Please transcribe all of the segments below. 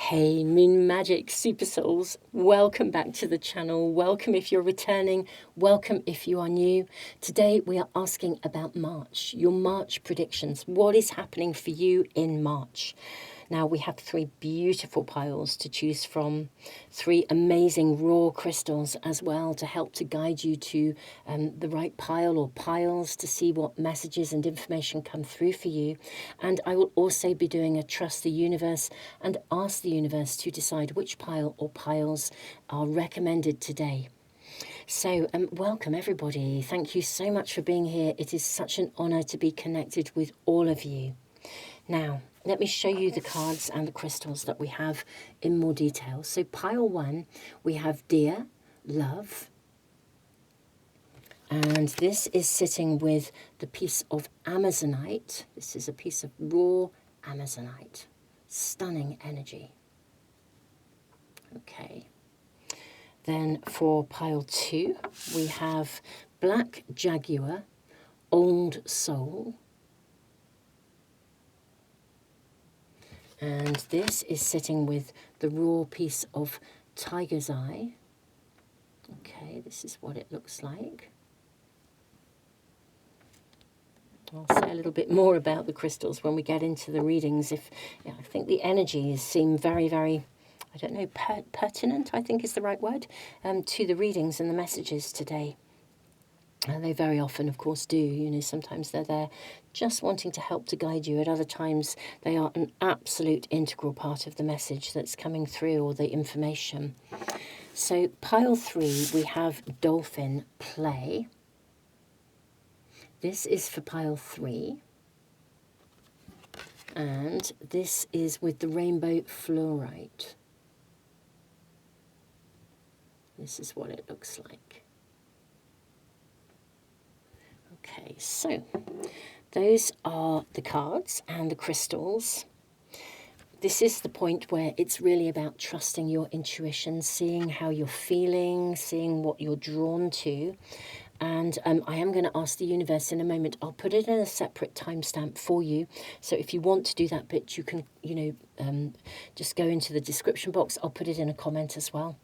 Hey Moon Magic Super Souls, welcome back to the channel. Welcome if you're returning, welcome if you are new. Today we are asking about March, your March predictions. What is happening for you in March? Now we have three beautiful piles to choose from, three amazing raw crystals as well to help to guide you to the right pile or piles to see what messages and information come through for you. And I will also be doing a Trust the Universe and ask the universe to decide which pile or piles are recommended today. So welcome everybody. Thank you so much for being here. It is such an honor to be connected with all of you. Now, let me show you the cards and the crystals that we have in more detail. So pile one, we have Dear, Love. And this is sitting with the piece of Amazonite. This is a piece of raw Amazonite. Stunning energy. Okay. Then for pile two, we have Black Jaguar, Old Soul. And this is sitting with the raw piece of Tiger's Eye. Okay, this is what it looks like. I'll say a little bit more about the crystals when we get into the readings. I think the energies seem very, very, I don't know, pertinent, I think is the right word, to the readings and the messages today. And they very often, of course, do. You know, sometimes they're there just wanting to help to guide you. At other times, they are an absolute integral part of the message that's coming through or the information. So pile three, we have Dolphin Play. This is for pile three. And this is with the Rainbow Fluorite. This is what it looks like. Okay, so those are the cards and the crystals. This is the point where it's really about trusting your intuition, seeing how you're feeling, seeing what you're drawn to. And I am going to ask the universe in a moment. I'll put it in a separate timestamp for you. So if you want to do that bit, you can, just go into the description box. I'll put it in a comment as well.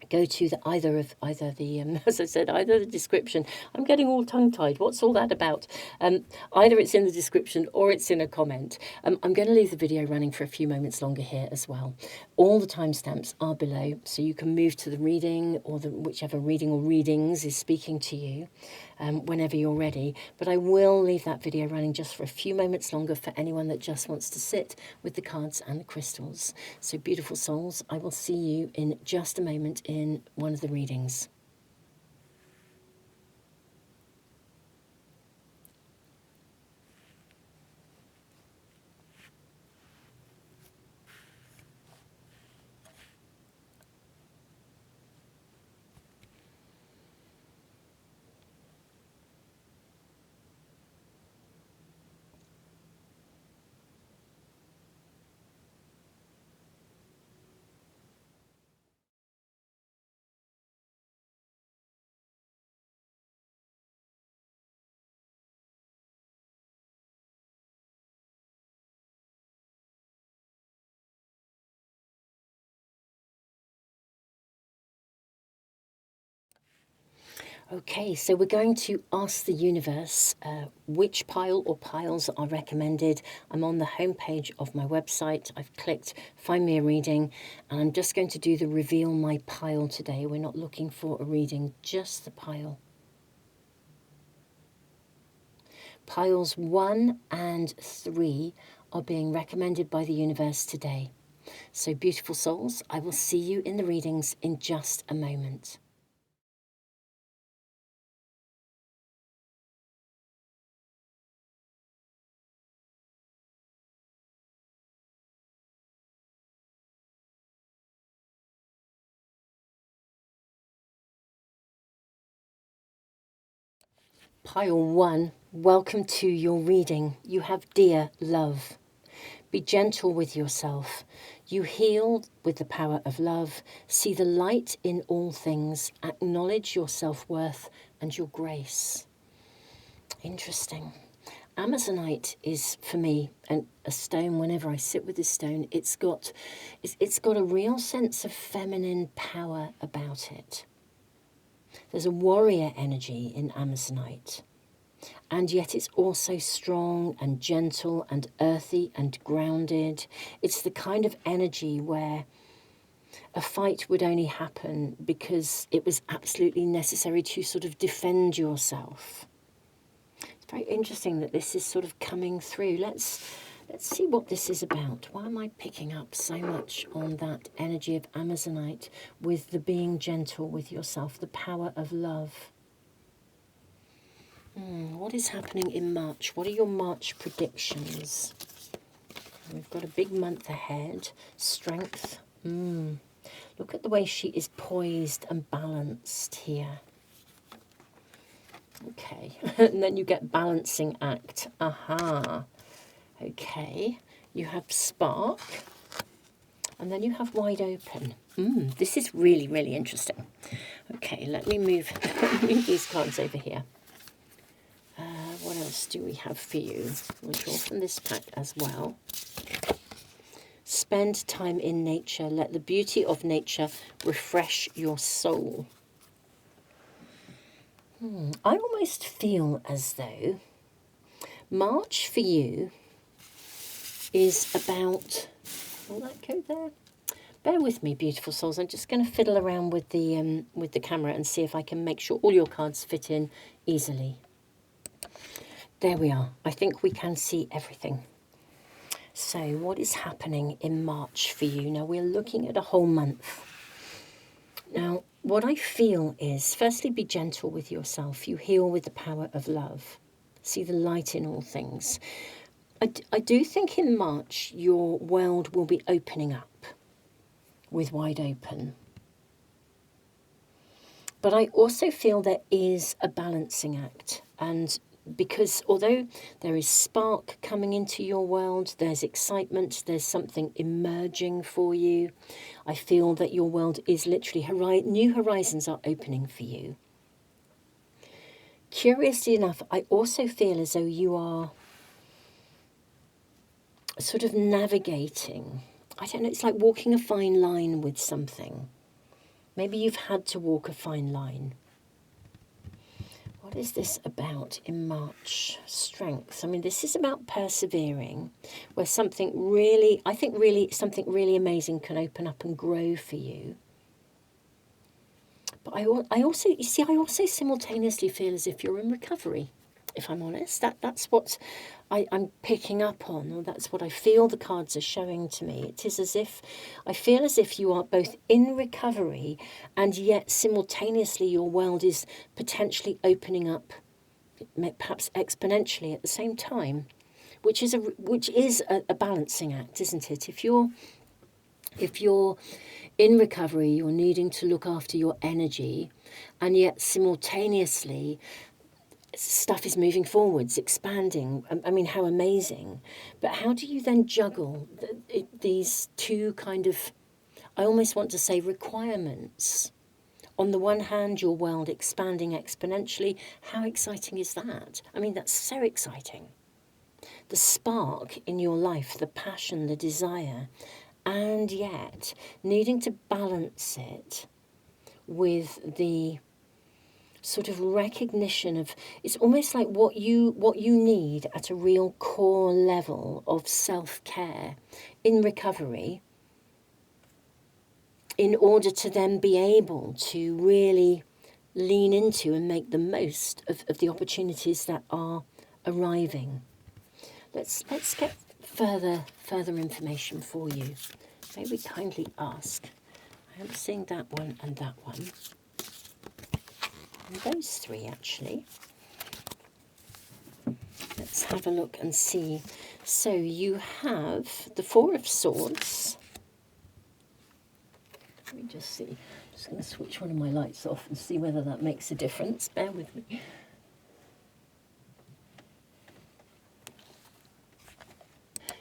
Go to either the as I said, either the description. I'm getting all tongue-tied. What's all that about? Either it's in the description or it's in a comment. I'm going to leave the video running for a few moments longer here as well. All the timestamps are below, so you can move to the reading or whichever reading or readings is speaking to you whenever you're ready. But I will leave that video running just for a few moments longer for anyone that just wants to sit with the cards and the crystals. So beautiful souls, I will see you in just a moment in one of the readings. Okay, so we're going to ask the universe which pile or piles are recommended. I'm on the homepage of my website. I've clicked Find Me a Reading, and I'm just going to do the Reveal My Pile today. We're not looking for a reading, just the pile. Piles 1 and 3 are being recommended by the universe today. So beautiful souls, I will see you in the readings in just a moment. Pile 1, welcome to your reading. You have Dear Love. Be gentle with yourself. You heal with the power of love. See the light in all things. Acknowledge your self-worth and your grace. Interesting. Amazonite is, for me, a stone. Whenever I sit with this stone, it's got a real sense of feminine power about it. There's a warrior energy in Amazonite, and yet it's also strong and gentle and earthy and grounded. It's the kind of energy where a fight would only happen because it was absolutely necessary to sort of defend yourself. It's very interesting that this is sort of coming through. Let's see what this is about. Why am I picking up so much on that energy of Amazonite with the being gentle with yourself, the power of love? What is happening in March? What are your March predictions? We've got a big month ahead. Strength. Look at the way she is poised and balanced here. Okay, and then you get balancing act. Aha. Okay, you have spark, and then you have wide open. This is really, really interesting. Okay, let me move these cards over here. What else do we have for you? We'll draw from this pack as well. Spend time in nature. Let the beauty of nature refresh your soul. I almost feel as though March for you is about... Will that go there? Bear with me, beautiful souls. I'm just going to fiddle around with the camera and see if I can make sure all your cards fit in easily. There we are. I think we can see everything. So what is happening in March for you? Now, we're looking at a whole month. Now, what I feel is, firstly, be gentle with yourself. You heal with the power of love. See the light in all things. I do think in March, your world will be opening up with wide open. But I also feel there is a balancing act. And because although there is spark coming into your world, there's excitement, there's something emerging for you, I feel that your world is literally, new horizons are opening for you. Curiously enough, I also feel as though you are sort of navigating, I don't know, it's like walking a fine line with something. Maybe you've had to walk a fine line. What is this about in March? Strength. I mean, this is about persevering, where something really, I think really, something really amazing can open up and grow for you. But I also, you see, I also simultaneously feel as if you're in recovery, if I'm honest. That's what I'm picking up on, or that's what I feel the cards are showing to me. It is as if, I feel as if you are both in recovery and yet simultaneously your world is potentially opening up, perhaps exponentially at the same time, which is a balancing act, isn't it? If you're in recovery, you're needing to look after your energy, and yet simultaneously stuff is moving forwards, expanding. I mean, how amazing. But how do you then juggle these two kind of, I almost want to say, requirements? On the one hand, your world expanding exponentially. How exciting is that? I mean, that's so exciting. The spark in your life, the passion, the desire, and yet needing to balance it with the sort of recognition of, it's almost like what you need at a real core level of self-care in recovery, in order to then be able to really lean into and make the most of the opportunities that are arriving. Let's get further information for you. May we kindly ask. I am seeing that one and that one. And those three, actually. Let's have a look and see. So you have the Four of Swords. Let me just see. I'm just going to switch one of my lights off and see whether that makes a difference. Bear with me.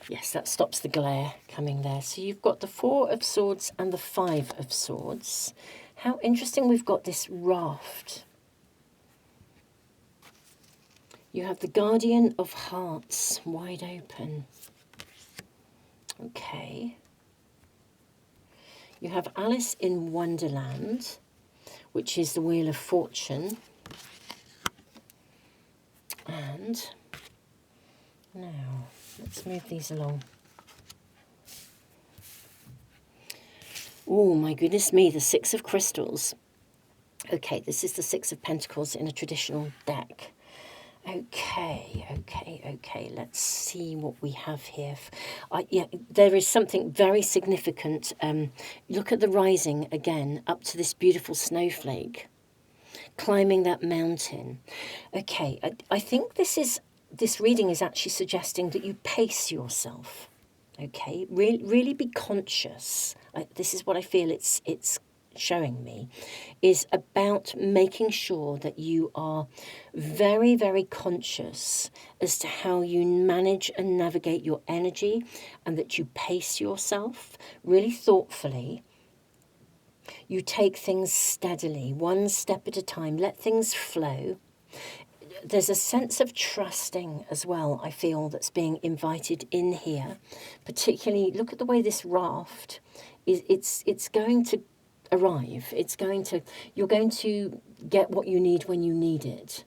Yes, that stops the glare coming there. So you've got the Four of Swords and the Five of Swords. How interesting, we've got this raft. You have the Guardian of Hearts, wide open. Okay. You have Alice in Wonderland, which is the Wheel of Fortune. And now, let's move these along. Oh, my goodness me, the Six of Crystals. Okay, this is the Six of Pentacles in a traditional deck. Okay, let's see what we have here. Yeah, there is something very significant. Look at the rising again, up to this beautiful snowflake, climbing that mountain. Okay, I think this reading is actually suggesting that you pace yourself. Okay, really be conscious. This is what I feel it's showing me, is about making sure that you are very, very conscious as to how you manage and navigate your energy, and that you pace yourself really thoughtfully. You take things steadily, one step at a time, let things flow. There's a sense of trusting as well, I feel, that's being invited in here. Particularly, look at the way this raft it's going to arrive. You're going to get what you need when you need it.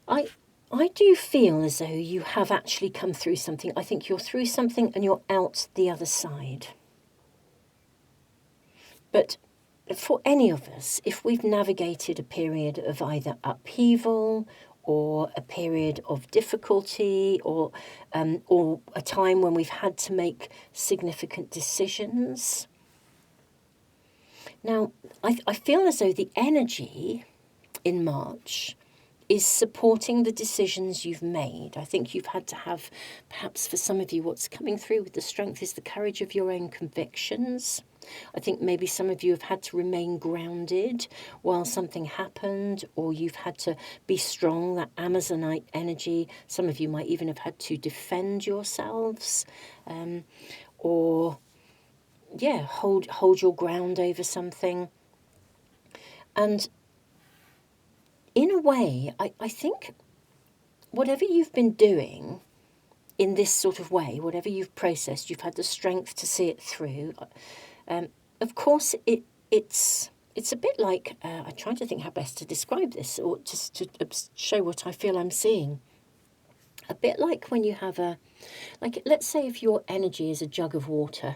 I do feel as though you have actually come through something. I think you're through something and you're out the other side. But for any of us, if we've navigated a period of either upheaval or a period of difficulty, or a time when we've had to make significant decisions, now I feel as though the energy in March is supporting the decisions you've made. I think you've had to have, perhaps for some of you, what's coming through with the strength is the courage of your own convictions. I think maybe some of you have had to remain grounded while something happened, or you've had to be strong, that Amazonite energy. Some of you might even have had to defend yourselves, or, yeah, hold your ground over something. And in a way, I think whatever you've been doing in this sort of way, whatever you've processed, you've had the strength to see it through. Of course, it's a bit like, I'm trying to think how best to describe this, or just to show what I feel I'm seeing. A bit like when you have let's say if your energy is a jug of water,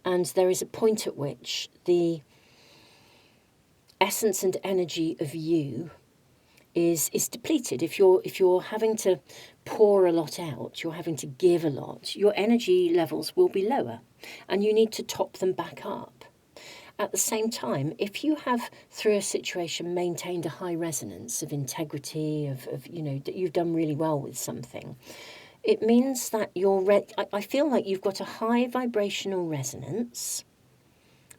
and there is a point at which the essence and energy of you is depleted. If you're having to pour a lot out, you're having to give a lot, your energy levels will be lower, and you need to top them back up. At the same time, if you have, through a situation, maintained a high resonance of integrity, of that you've done really well with something, it means that I feel like you've got a high vibrational resonance,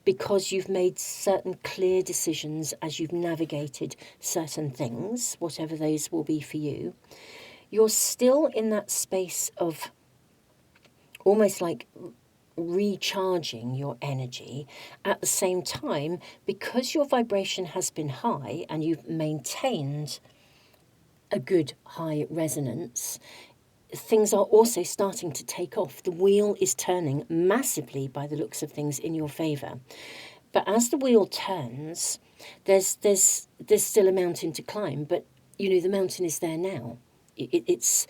because you've made certain clear decisions as you've navigated certain things, whatever those will be for you. You're still in that space of almost like recharging your energy. At the same time, because your vibration has been high and you've maintained a good high resonance, things are also starting to take off. The wheel is turning massively, by the looks of things, in your favour. But as the wheel turns, there's still a mountain to climb, but the mountain is there now. It's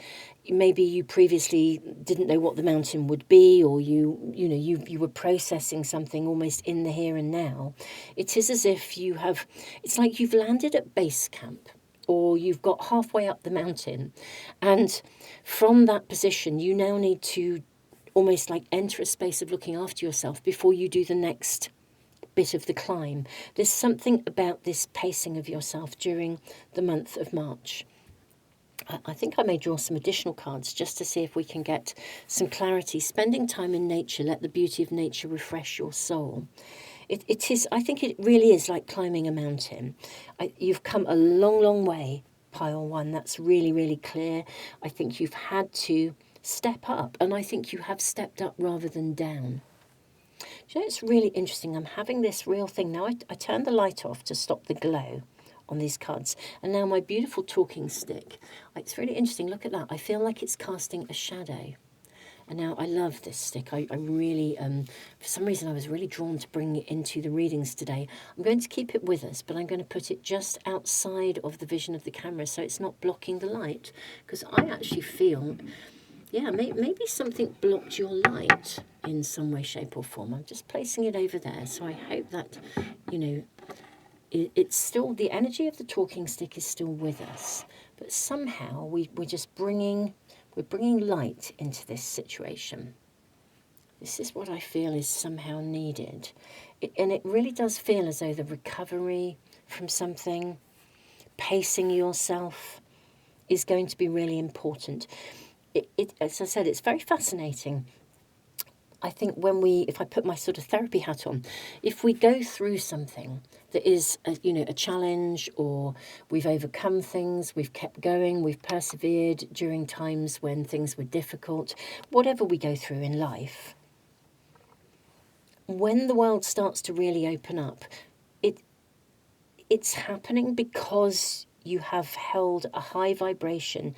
maybe you previously didn't know what the mountain would be, or you were processing something almost in the here and now. It is as if it's like you've landed at base camp, or you've got halfway up the mountain, and from that position you now need to almost like enter a space of looking after yourself before you do the next bit of the climb. There's something about this pacing of yourself during the month of March. I think I may draw some additional cards just to see if we can get some clarity. Spending time in nature, let the beauty of nature refresh your soul. It is, I think it really is like climbing a mountain. You've come a long, long way, pile one. That's really, really clear. I think you've had to step up, and I think you have stepped up rather than down. It's really interesting. I'm having this real thing. Now, I turned the light off to stop the glow on these cards. And now my beautiful talking stick. It's really interesting. Look at that. I feel like it's casting a shadow. And now I love this stick. I really, for some reason, I was really drawn to bring it into the readings today. I'm going to keep it with us, but I'm going to put it just outside of the vision of the camera so it's not blocking the light. Because I actually feel, yeah, maybe something blocked your light in some way, shape or form. I'm just placing it over there. So I hope that, you know, it's still, the energy of the talking stick is still with us. But somehow we're just bringing light into this situation. This is what I feel is somehow needed. And it really does feel as though the recovery from something, pacing yourself, is going to be really important. As I said, it's very fascinating. I think if I put my sort of therapy hat on, if we go through something that is, a challenge, or we've overcome things, we've kept going, we've persevered during times when things were difficult, whatever we go through in life, when the world starts to really open up, it's happening because you have held a high vibration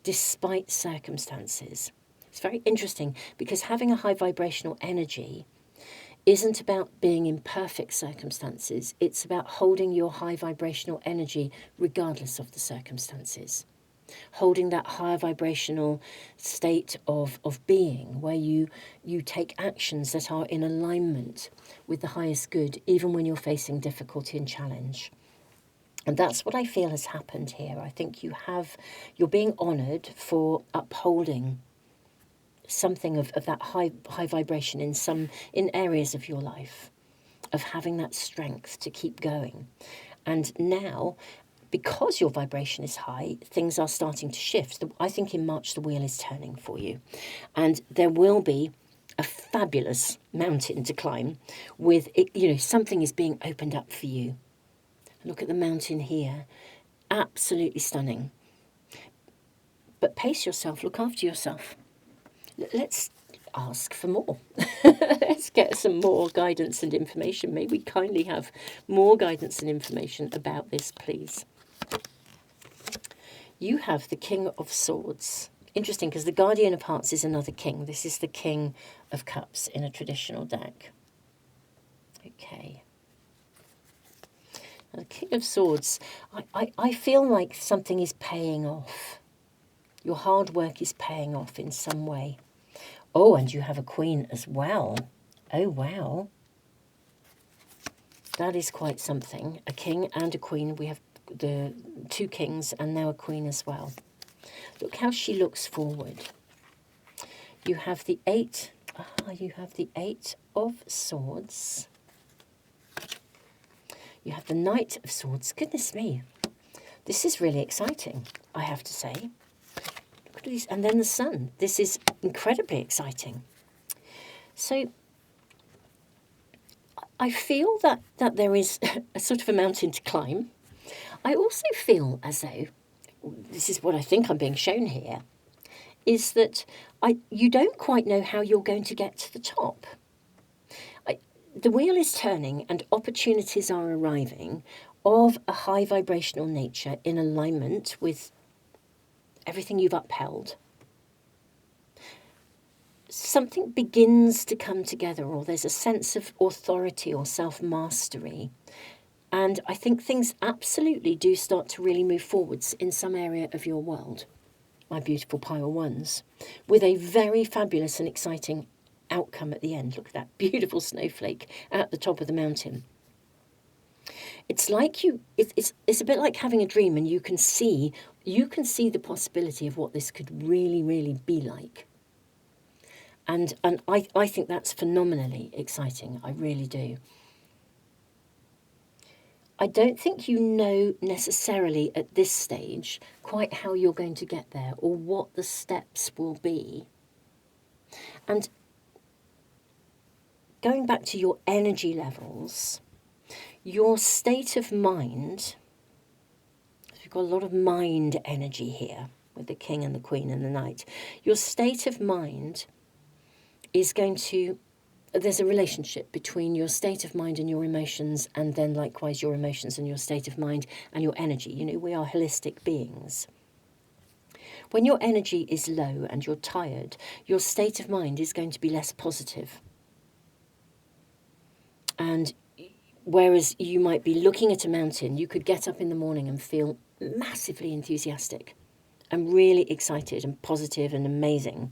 despite circumstances. It's very interesting because having a high vibrational energy isn't about being in perfect circumstances. It's about holding your high vibrational energy regardless of the circumstances. Holding that higher vibrational state of being where you take actions that are in alignment with the highest good, even when you're facing difficulty and challenge. And that's what I feel has happened here. I think you're being honoured for upholding something of that high vibration in areas of your life, of having that strength to keep going. And now, because your vibration is high, things are starting to shift. I think in March the wheel is turning for you, and there will be a fabulous mountain to climb with it, something is being opened up for you. Look at the mountain here, absolutely stunning. But pace yourself, look after yourself. Let's ask for more. Let's get some more guidance and information. May we kindly have more guidance and information about this, please. You have the King of Swords. Interesting, because the Guardian of Hearts is another king. This is the King of Cups in a traditional deck. Okay. Now, the King of Swords, I feel like something is paying off. Your hard work is paying off in some way. Oh, and you have a queen as well. Oh, wow. That is quite something. A king and a queen. We have the two kings and now a queen as well. Look how she looks forward. You have the eight. You have the Eight of Swords. You have the Knight of Swords. Goodness me. This is really exciting, I have to say. And then the Sun. This is incredibly exciting. So I feel that there is a sort of a mountain to climb. I also feel as though, this is what I think I'm being shown here, is that you don't quite know how you're going to get to the top. The wheel is turning and opportunities are arriving of a high vibrational nature in alignment with everything you've upheld. Something begins to come together, or there's a sense of authority or self-mastery. And I think things absolutely do start to really move forwards in some area of your world, my beautiful pile ones, with a very fabulous and exciting outcome at the end. Look at that beautiful snowflake at the top of the mountain. It's like it's a bit like having a dream, and you can see the possibility of what this could really, really be like. And I think that's phenomenally exciting. I really do. I don't think you know necessarily at this stage quite how you're going to get there or what the steps will be. And going back to your energy levels, your state of mind, we've got a lot of mind energy here with the King and the Queen and the Knight. Your state of mind is going to, there's a relationship between your state of mind and your emotions, and then likewise your emotions and your state of mind and your energy. You know, we are holistic beings. When your energy is low and you're tired, your state of mind is going to be less positive. And whereas you might be looking at a mountain, you could get up in the morning and feel massively enthusiastic and really excited and positive and amazing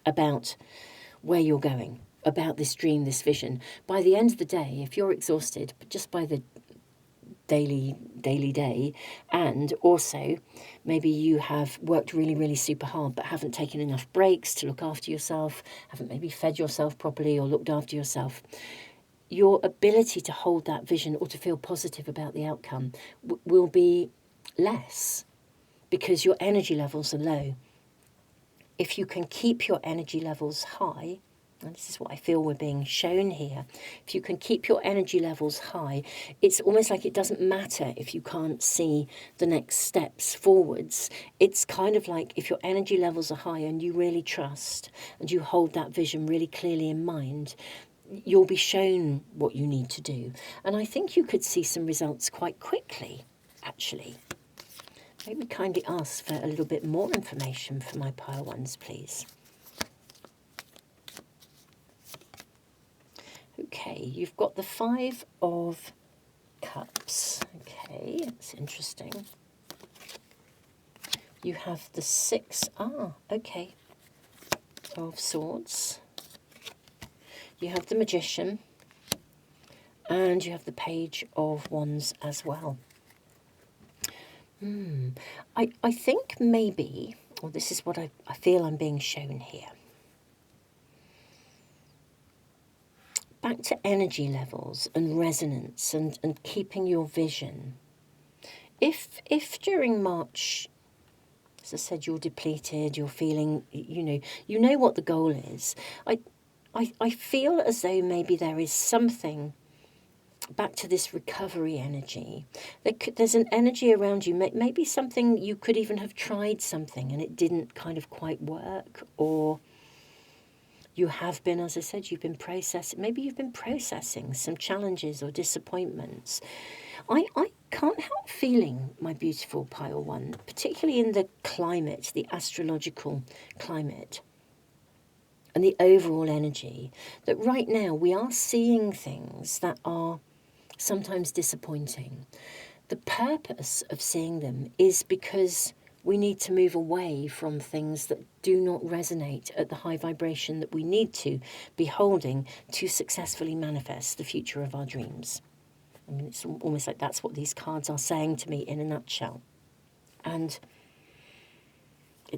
about where you're going, about this dream, this vision. By the end of the day, if you're exhausted, but just by the daily day, and also maybe you have worked really, really super hard but haven't taken enough breaks to look after yourself, haven't maybe fed yourself properly or looked after yourself, your ability to hold that vision or to feel positive about the outcome will be less because your energy levels are low. If you can keep your energy levels high, and this is what I feel we're being shown here, if you can keep your energy levels high, it's almost like it doesn't matter if you can't see the next steps forwards. It's kind of like if your energy levels are high and you really trust and you hold that vision really clearly in mind, you'll be shown what you need to do. And I think you could see some results quite quickly, actually. Maybe kindly ask for a little bit more information for my pile ones, please. Okay, you've got the 5 of Cups. Okay, that's interesting. You have the 6, okay, of Swords. You have the Magician. And you have the Page of Wands as well. I think maybe, or this is what I feel I'm being shown here. Back to energy levels and resonance and keeping your vision. If during March, as I said, you're depleted, you're feeling, you know what the goal is. I feel as though maybe there is something back to this recovery energy. There's an energy around you, maybe something you could even have tried something and it didn't kind of quite work, or you have been, as I said, you've been processing some challenges or disappointments. I can't help feeling, my beautiful pile one, particularly in the climate, the astrological climate, and the overall energy, that right now we are seeing things that are sometimes disappointing. The purpose of seeing them is because we need to move away from things that do not resonate at the high vibration that we need to be holding to successfully manifest the future of our dreams. I mean, it's almost like that's what these cards are saying to me in a nutshell. And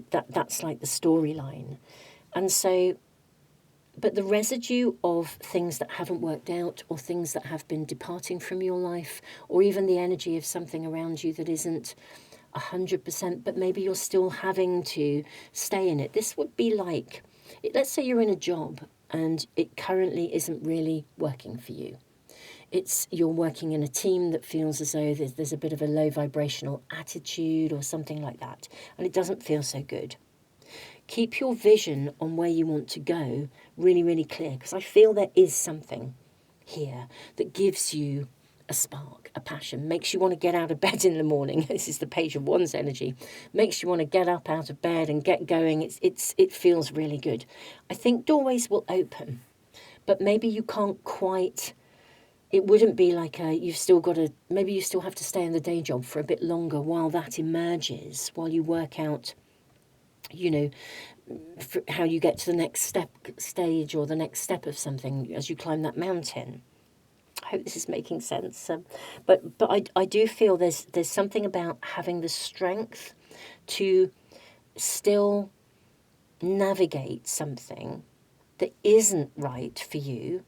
that's like the storyline. And so, but the residue of things that haven't worked out, or things that have been departing from your life, or even the energy of something around you that isn't 100%, but maybe you're still having to stay in it. This would be like, let's say you're in a job and it currently isn't really working for you. You're working in a team that feels as though there's a bit of a low vibrational attitude or something like that, and it doesn't feel so good. Keep your vision on where you want to go really, really clear, because I feel there is something here that gives you a spark, a passion, makes you want to get out of bed in the morning. This is the Page of Wands energy. Makes you want to get up out of bed and get going. It feels really good. I think doorways will open, but maybe you can't quite. It wouldn't be like you've still got to. Maybe you still have to stay in the day job for a bit longer while that emerges, while you work out, how you get to the next stage or the next step of something as you climb that mountain. I hope this is making sense. But I do feel there's something about having the strength to still navigate something that isn't right for you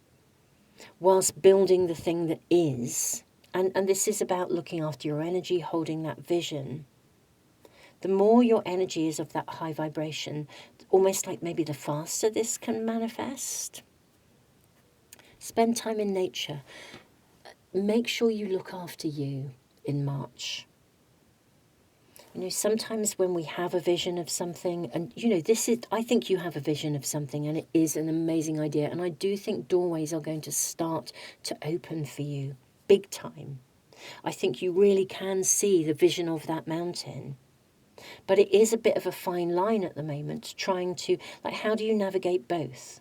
whilst building the thing that is. And this is about looking after your energy, holding that vision. The more your energy is of that high vibration, almost like maybe the faster this can manifest. Spend time in nature. Make sure you look after you in March. You know, sometimes when we have a vision of something, and I think you have a vision of something and it is an amazing idea. And I do think doorways are going to start to open for you big time. I think you really can see the vision of that mountain. But it is a bit of a fine line at the moment, trying to, like, how do you navigate both?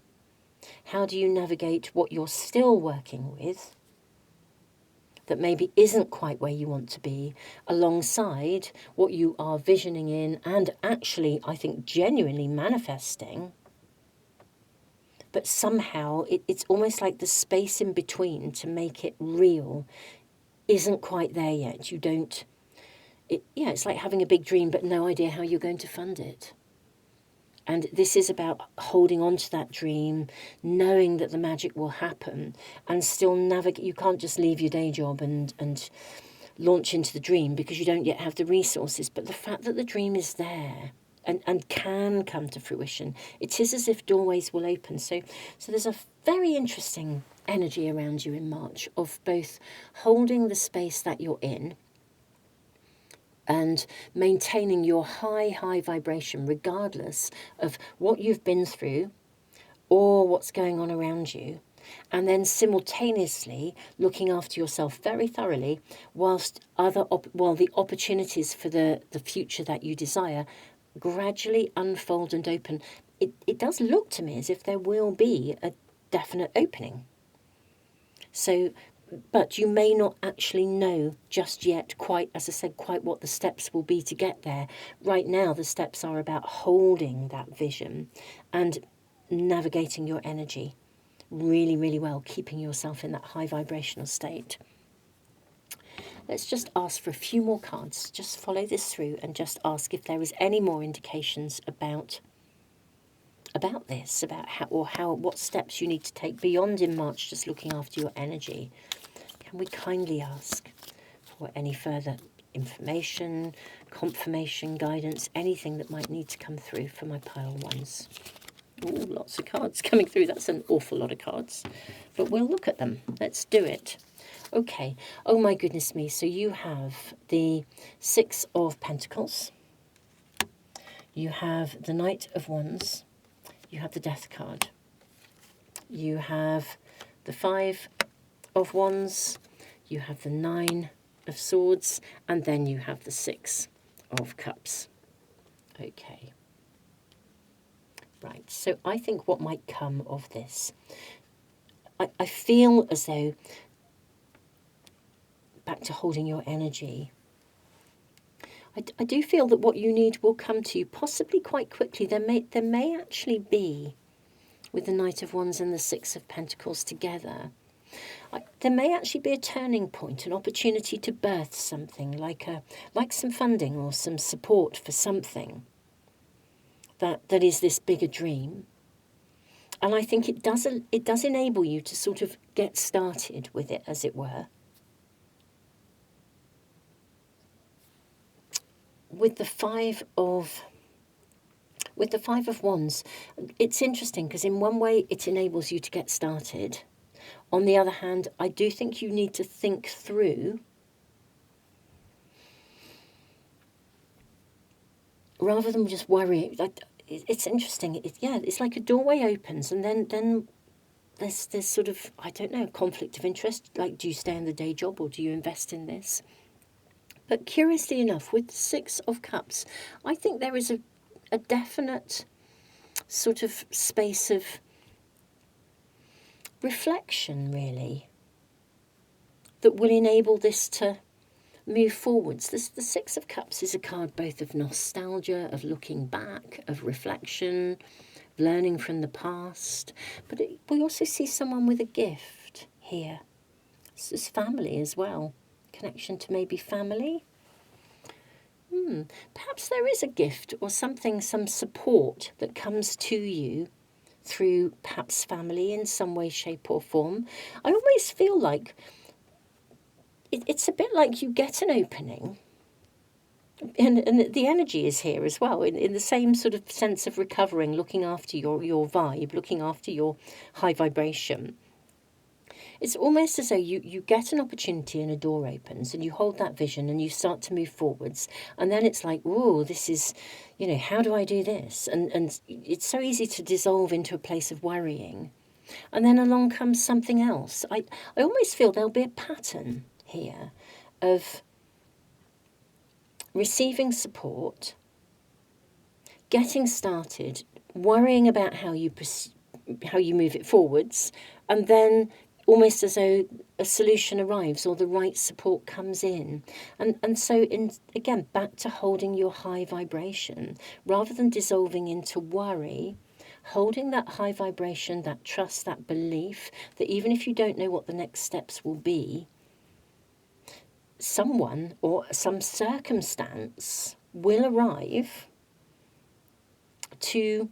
How do you navigate what you're still working with that maybe isn't quite where you want to be, alongside what you are visioning in and actually, I think, genuinely manifesting? But somehow it's almost like the space in between to make it real isn't quite there yet. It's like having a big dream but no idea how you're going to fund it. And this is about holding on to that dream, knowing that the magic will happen, and still navigate. You can't just leave your day job and launch into the dream because you don't yet have the resources. But the fact that the dream is there and can come to fruition, it is as if doorways will open. So there's a very interesting energy around you in March of both holding the space that you're in and maintaining your high vibration regardless of what you've been through or what's going on around you, and then simultaneously looking after yourself very thoroughly whilst the opportunities for the future that you desire gradually unfold and open. It does look to me as if there will be a definite opening. But you may not actually know just yet quite, as I said, quite what the steps will be to get there. Right now, the steps are about holding that vision and navigating your energy really, really well, keeping yourself in that high vibrational state. Let's just ask for a few more cards. Just follow this through and just ask if there is any more indications about this, about what steps you need to take beyond in March, just looking after your energy. Can we kindly ask for any further information, confirmation, guidance, anything that might need to come through for my pile ones? Ooh, lots of cards coming through. That's an awful lot of cards. But we'll look at them. Let's do it. Okay. Oh, my goodness me. So you have the Six of Pentacles. You have the Knight of Wands. You have the Death card. You have the Five of Wands, you have the Nine of Swords, and then you have the Six of Cups. Okay. Right, so I think what might come of this, I feel as though, back to holding your energy, I do feel that what you need will come to you possibly quite quickly. There may actually be, with the Knight of Wands and the Six of Pentacles together, there may actually be a turning point, an opportunity to birth something, like some funding or some support for something that is this bigger dream. And I think it does enable you to sort of get started with it, as it were. With the Five of Wands, it's interesting because in one way it enables you to get started. On the other hand, I do think you need to think through, rather than just worry. It's interesting. It's like a doorway opens, and then there's sort of, I don't know, conflict of interest. Like, do you stay in the day job or do you invest in this? But curiously enough, with the Six of Cups, I think there is a definite sort of space of reflection, really, that will enable this to move forwards. The Six of Cups is a card both of nostalgia, of looking back, of reflection, learning from the past. But we also see someone with a gift here. This is family as well. Connection to maybe family. Perhaps there is a gift or something, some support that comes to you through perhaps family in some way, shape or form. I always feel like it's a bit like you get an opening, and the energy is here as well, in the same sort of sense of recovering, looking after your vibe, looking after your high vibration. It's almost as though you get an opportunity and a door opens and you hold that vision and you start to move forwards. And then it's like, whoa, this is, how do I do this? And it's so easy to dissolve into a place of worrying. And then along comes something else. I almost feel there'll be a pattern here of receiving support, getting started, worrying about how you move it forwards, and then almost as though a solution arrives or the right support comes in. And so, again, back to holding your high vibration. Rather than dissolving into worry, holding that high vibration, that trust, that belief, that even if you don't know what the next steps will be, someone or some circumstance will arrive to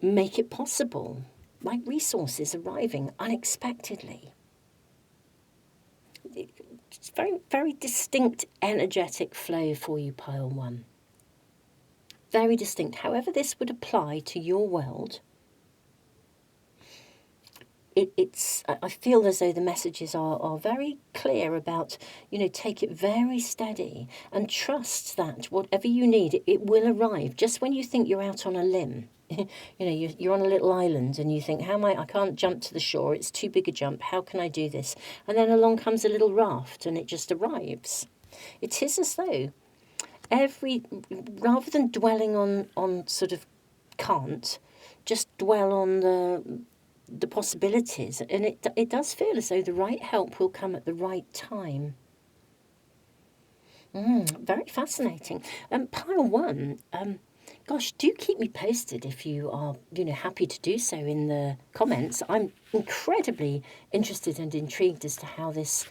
make it possible, like resources arriving unexpectedly. It's very, very distinct energetic flow for you, pile one. Very distinct. However this would apply to your world, I feel as though the messages are very clear about, take it very steady and trust that whatever you need, it will arrive. Just when you think you're out on a limb, you're on a little island and you think, I can't jump to the shore, it's too big a jump, how can I do this? And then along comes a little raft and it just arrives. It is as though rather than dwelling on sort of can't, just dwell on the possibilities, and it does feel as though the right help will come at the right time. Very fascinating. Pile one, gosh, do keep me posted if you are, happy to do so in the comments. I'm incredibly interested and intrigued as to how this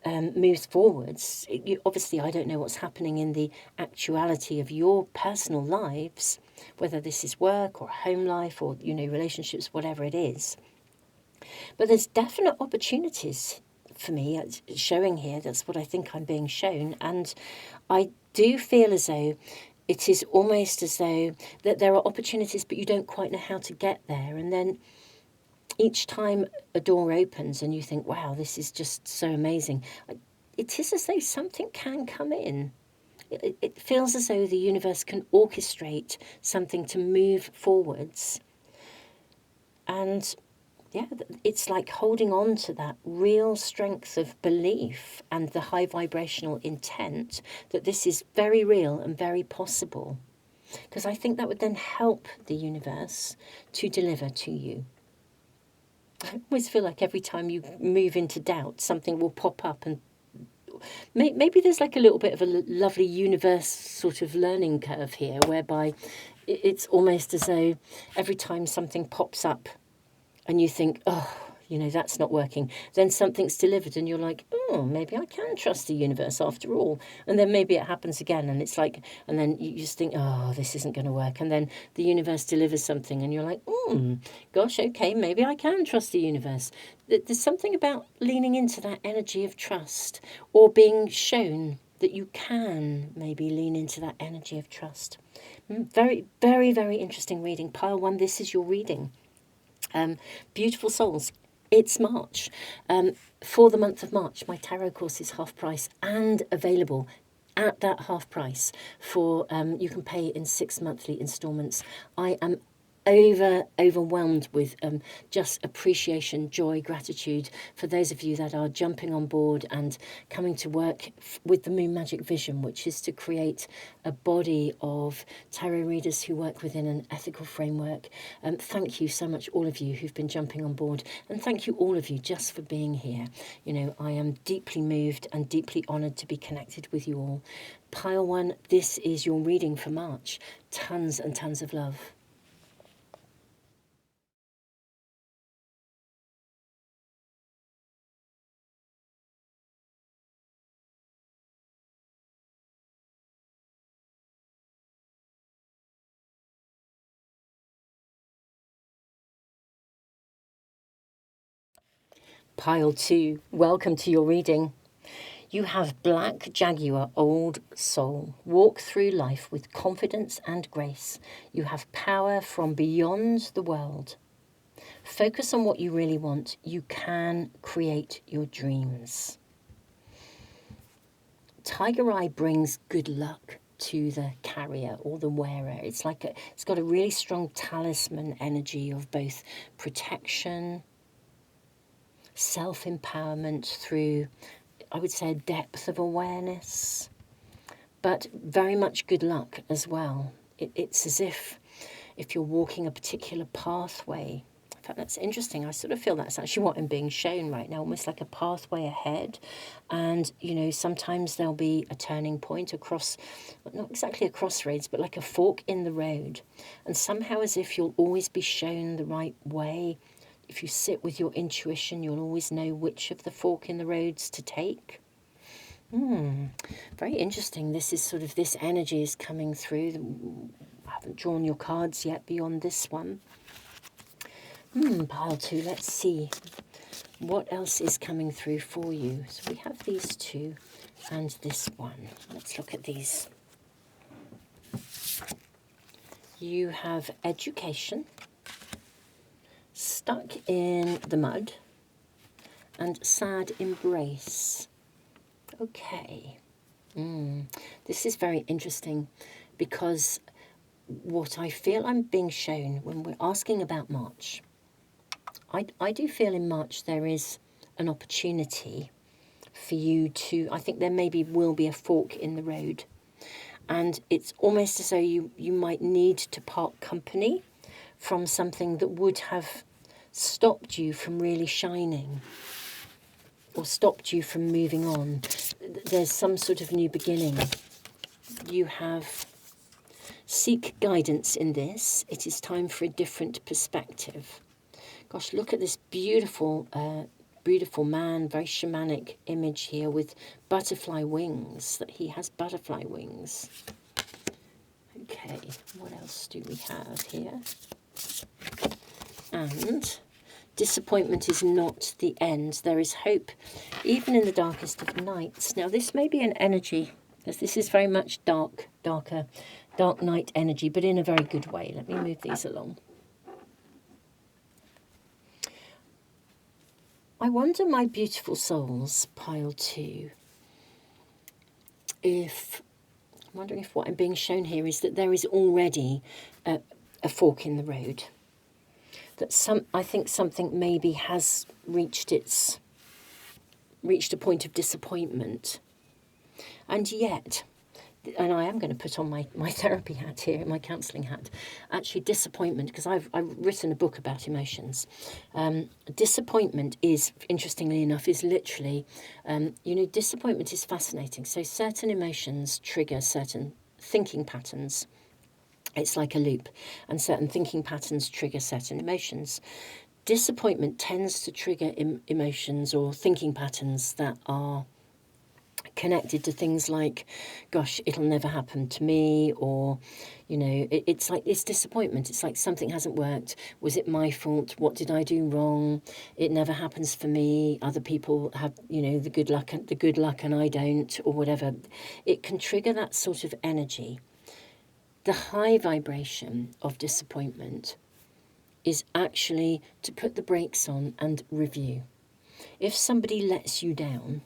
moves forwards. Obviously, I don't know what's happening in the actuality of your personal lives, whether this is work or home life or, relationships, whatever it is. But there's definite opportunities for me showing here. That's what I think I'm being shown. And I do feel as though it is almost as though that there are opportunities, but you don't quite know how to get there. And then each time a door opens and you think, wow, this is just so amazing, it is as though something can come in. It feels as though the universe can orchestrate something to move forwards. And yeah, it's like holding on to that real strength of belief and the high vibrational intent that this is very real and very possible. Because I think that would then help the universe to deliver to you. I always feel like every time you move into doubt, something will pop up, and maybe there's like a little bit of a lovely universe sort of learning curve here, whereby it's almost as though every time something pops up and you think, oh, that's not working, then something's delivered and you're like, oh, maybe I can trust the universe after all. And then maybe it happens again and it's like, and then you just think, oh, this isn't going to work. And then the universe delivers something and you're like, gosh, okay, maybe I can trust the universe. There's something about leaning into that energy of trust, or being shown that you can maybe lean into that energy of trust. Very, very, very interesting reading. Pile one, this is your reading. Beautiful souls. It's March. For the month of March, my tarot course is half price and available at that half price for you can pay in 6 monthly installments. I am overwhelmed with just appreciation, joy, gratitude for those of you that are jumping on board and coming to work with the Moon Magic Vision, which is to create a body of tarot readers who work within an ethical framework. Thank you so much, all of you who've been jumping on board, and thank you all of you just for being here. I am deeply moved and deeply honoured to be connected with you all. Pile one, this is your reading for March. Tons and tons of love. Pile two, welcome to your reading. You have Black Jaguar, Old Soul. Walk through life with confidence and grace. You have power from beyond the world. Focus on what you really want. You can create your dreams. Tiger Eye brings good luck to the carrier or the wearer. It's got a really strong talisman energy of both protection, self-empowerment through, I would say, a depth of awareness, but very much good luck as well. It's as if you're walking a particular pathway. In fact, that's interesting. I sort of feel that's actually what I'm being shown right now, almost like a pathway ahead. And, you know, sometimes there'll be a turning point across, not exactly a crossroads, but like a fork in the road. And somehow as if you'll always be shown the right way. If you sit with your intuition, you'll always know which of the fork in the roads to take. Very interesting. This is sort of, this energy is coming through. I haven't drawn your cards yet beyond this one. Pile 2, let's see what else is coming through for you. So we have these two and this one. Let's look at these. You have education, stuck in the mud, and sad embrace. Okay. This is very interesting because what I feel I'm being shown when we're asking about March, I do feel in March there is an opportunity for you to, I think there maybe will be a fork in the road. And it's almost as though you might need to part company from something that would have stopped you from really shining or stopped you from moving on. There's some sort of new beginning. You have seek guidance in this. It is time for a different perspective. Gosh, look at this beautiful, beautiful man, very shamanic image here with butterfly wings, that he has butterfly wings. Okay, what else do we have here? And disappointment is not the end. There is hope, even in the darkest of nights. Now, this may be an energy, as this is very much dark night energy, but in a very good way. Let me move these along. I wonder, my beautiful souls, pile 2, I'm wondering if what I'm being shown here is that there is already a fork in the road. That I think something maybe has reached a point of disappointment. And yet, and I am going to put on my therapy hat here, my counselling hat, actually disappointment, because I've written a book about emotions. Disappointment is, interestingly enough, is literally, disappointment is fascinating. So certain emotions trigger certain thinking patterns. It's like a loop, and certain thinking patterns trigger certain emotions. Disappointment tends to trigger emotions or thinking patterns that are connected to things like, gosh, it'll never happen to me, or, it's like this disappointment. It's like something hasn't worked. Was it my fault? What did I do wrong? It never happens for me. Other people have, the good luck and I don't, or whatever. It can trigger that sort of energy. The high vibration of disappointment is actually to put the brakes on and review. If somebody lets you down,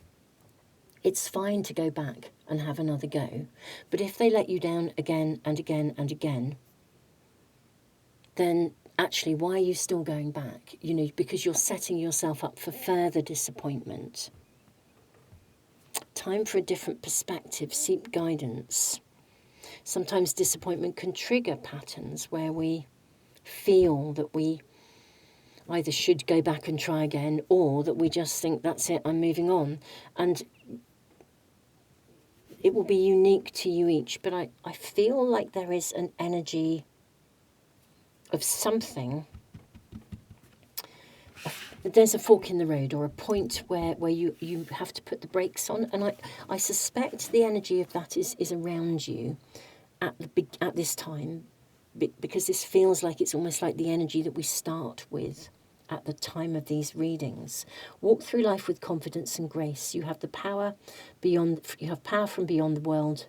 it's fine to go back and have another go. But if they let you down again and again and again, then actually, why are you still going back? Because you're setting yourself up for further disappointment. Time for a different perspective. Seek guidance. Sometimes disappointment can trigger patterns where we feel that we either should go back and try again, or that we just think, that's it, I'm moving on. And it will be unique to you each, but I feel like there is an energy of something. There's a fork in the road, or a point where you have to put the brakes on. And I suspect the energy of that is around you at this time, because this feels like it's almost like the energy that we start with at the time of these readings. Walk through life with confidence and grace. You have the power beyond. You have power from beyond the world.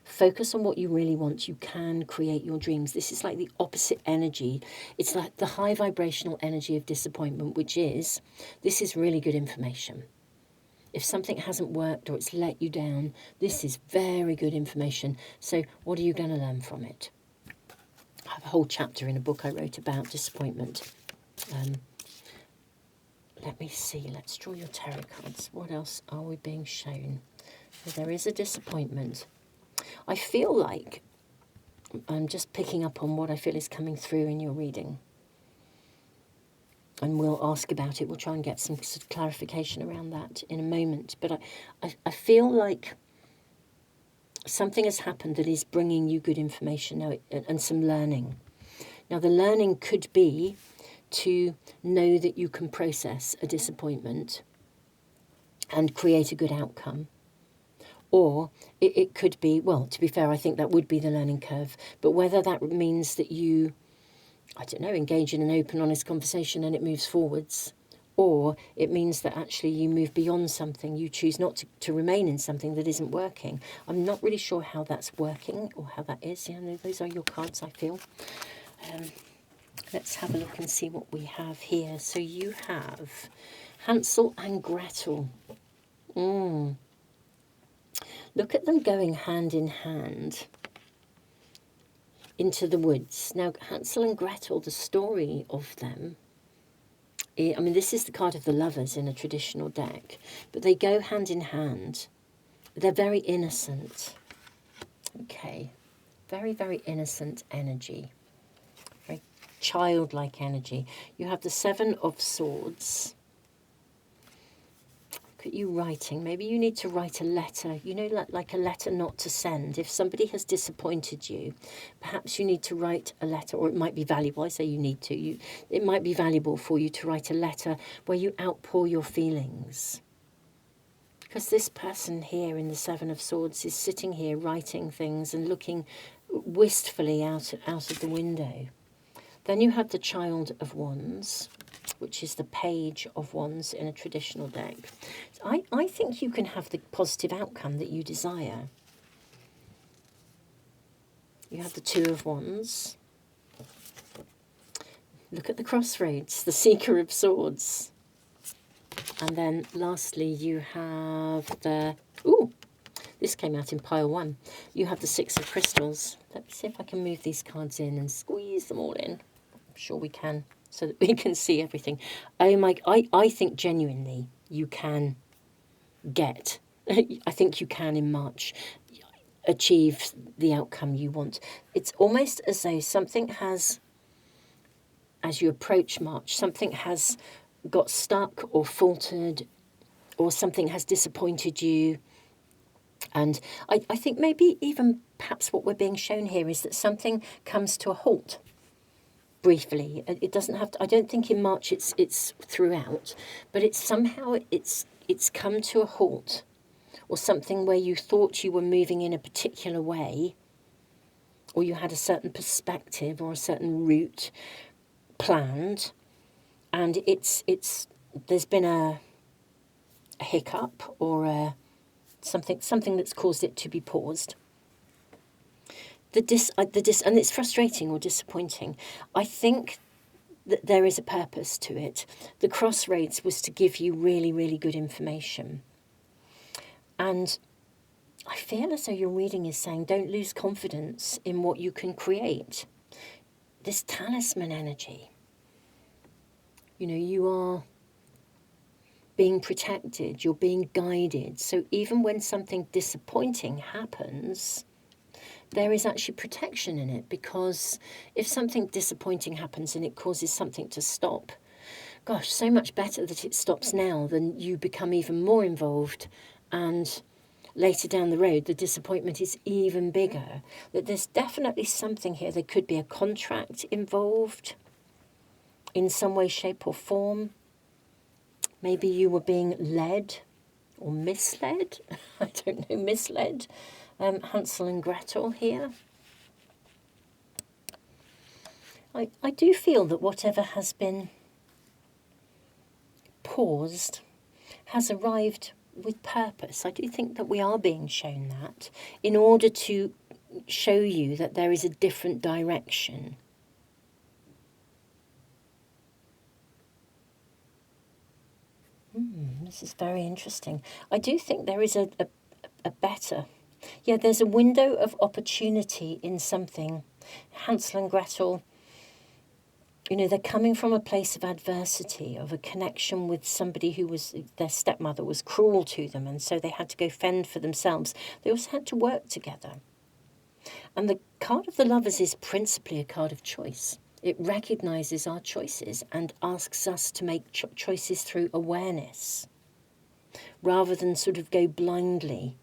Focus on what you really want. You can create your dreams. This is like the opposite energy. It's like the high vibrational energy of disappointment, which is, this is really good information. If something hasn't worked or it's let you down, this is very good information. So what are you going to learn from it? I have a whole chapter in a book I wrote about disappointment. Let me see. Let's draw your tarot cards. What else are we being shown? So there is a disappointment. I feel like I'm just picking up on what I feel is coming through in your reading. And we'll ask about it. We'll try and get some sort of clarification around that in a moment. But I feel like something has happened that is bringing you good information now and some learning. Now, the learning could be to know that you can process a disappointment and create a good outcome. Or it could be, well, to be fair, I think that would be the learning curve. But whether that means that you, I don't know, engage in an open, honest conversation and it moves forwards, or it means that actually you move beyond something, you choose not to remain in something that isn't working. I'm not really sure how that's working or how that is. Yeah, no, those are your cards, I feel. Let's have a look and see what we have here. So you have Hansel and Gretel. Look at them going hand in hand into the woods. Now, Hansel and Gretel, the story of them, I mean, this is the card of the lovers in a traditional deck, but they go hand in hand. They're very innocent. Okay, very, very innocent energy. Very childlike energy. You have the Seven of Swords. Look at you writing. Maybe you need to write a letter, you know, like a letter not to send. If somebody has disappointed you, perhaps you need to write a letter, or it might be valuable. I say you need to. It might be valuable for you to write a letter where you outpour your feelings. Because this person here in the Seven of Swords is sitting here writing things and looking wistfully out of the window. Then you have the Child of Wands, which is the Page of Wands in a traditional deck. I think you can have the positive outcome that you desire. You have the Two of Wands. Look at the Crossroads, the Seeker of Swords. And then lastly, you have the... Ooh, this came out in pile one. You have the Six of Crystals. Let me see if I can move these cards in and squeeze them all in. I'm sure we can, so that we can see everything. Oh my, I think genuinely you can get, I think you can in March achieve the outcome you want. It's almost as though something has, as you approach March, something has got stuck or faltered, or something has disappointed you. And I think maybe even perhaps what we're being shown here is that something comes to a halt briefly. It doesn't have to, I don't think in March it's throughout, but it's somehow it's come to a halt, or something where you thought you were moving in a particular way, or you had a certain perspective or a certain route planned, and there's been a hiccup or something that's caused it to be paused. And it's frustrating or disappointing. I think that there is a purpose to it. The Crossroads was to give you really, really good information. And I feel as though your reading is saying, don't lose confidence in what you can create. This talisman energy. You know, you are being protected, you're being guided. So even when something disappointing happens, there is actually protection in it, because if something disappointing happens and it causes something to stop, gosh, so much better that it stops now than you become even more involved, and later down the road the disappointment is even bigger. That there's definitely something here. There could be a contract involved in some way, shape or form. Maybe you were being led or misled. I don't know, misled. Hansel and Gretel here. I do feel that whatever has been paused has arrived with purpose. I do think that we are being shown that in order to show you that there is a different direction. This is very interesting. I do think there is a better, yeah, there's a window of opportunity in something. Hansel and Gretel, you know, they're coming from a place of adversity, of a connection with somebody who was, their stepmother was cruel to them, and so they had to go fend for themselves. They also had to work together. And the card of the Lovers is principally a card of choice. It recognises our choices and asks us to make choices through awareness, rather than sort of go blindly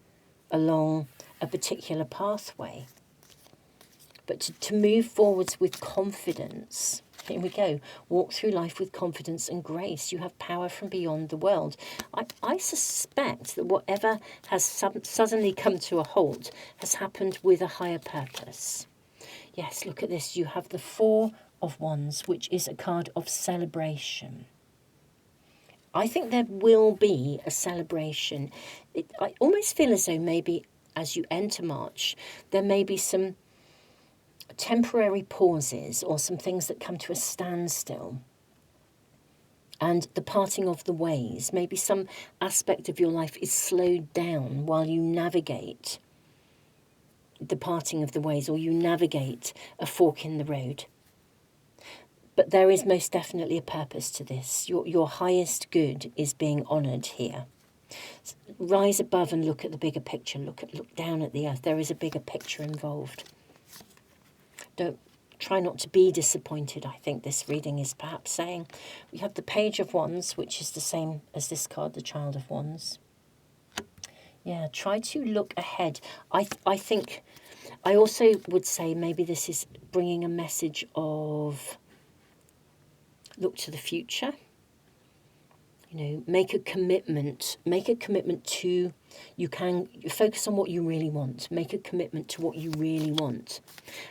along a particular pathway. But to move forwards with confidence. Here we go. Walk through life with confidence and grace. You have power from beyond the world. I suspect that whatever has suddenly come to a halt has happened with a higher purpose. Yes, look at this. You have the Four of Wands, which is a card of celebration. I think there will be a celebration. I almost feel as though maybe as you enter March, there may be some temporary pauses or some things that come to a standstill. And the parting of the ways, maybe some aspect of your life is slowed down while you navigate the parting of the ways, or you navigate a fork in the road. But there is most definitely a purpose to this. Your highest good is being honoured here. Rise above and look at the bigger picture. Look down at the earth. There is a bigger picture involved. Don't try not to be disappointed, I think this reading is perhaps saying. We have the Page of Wands, which is the same as this card, the Child of Wands. Yeah, try to look ahead. I think, I also would say maybe this is bringing a message of look to the future. You know, make a commitment to, you focus on what you really want, make a commitment to what you really want,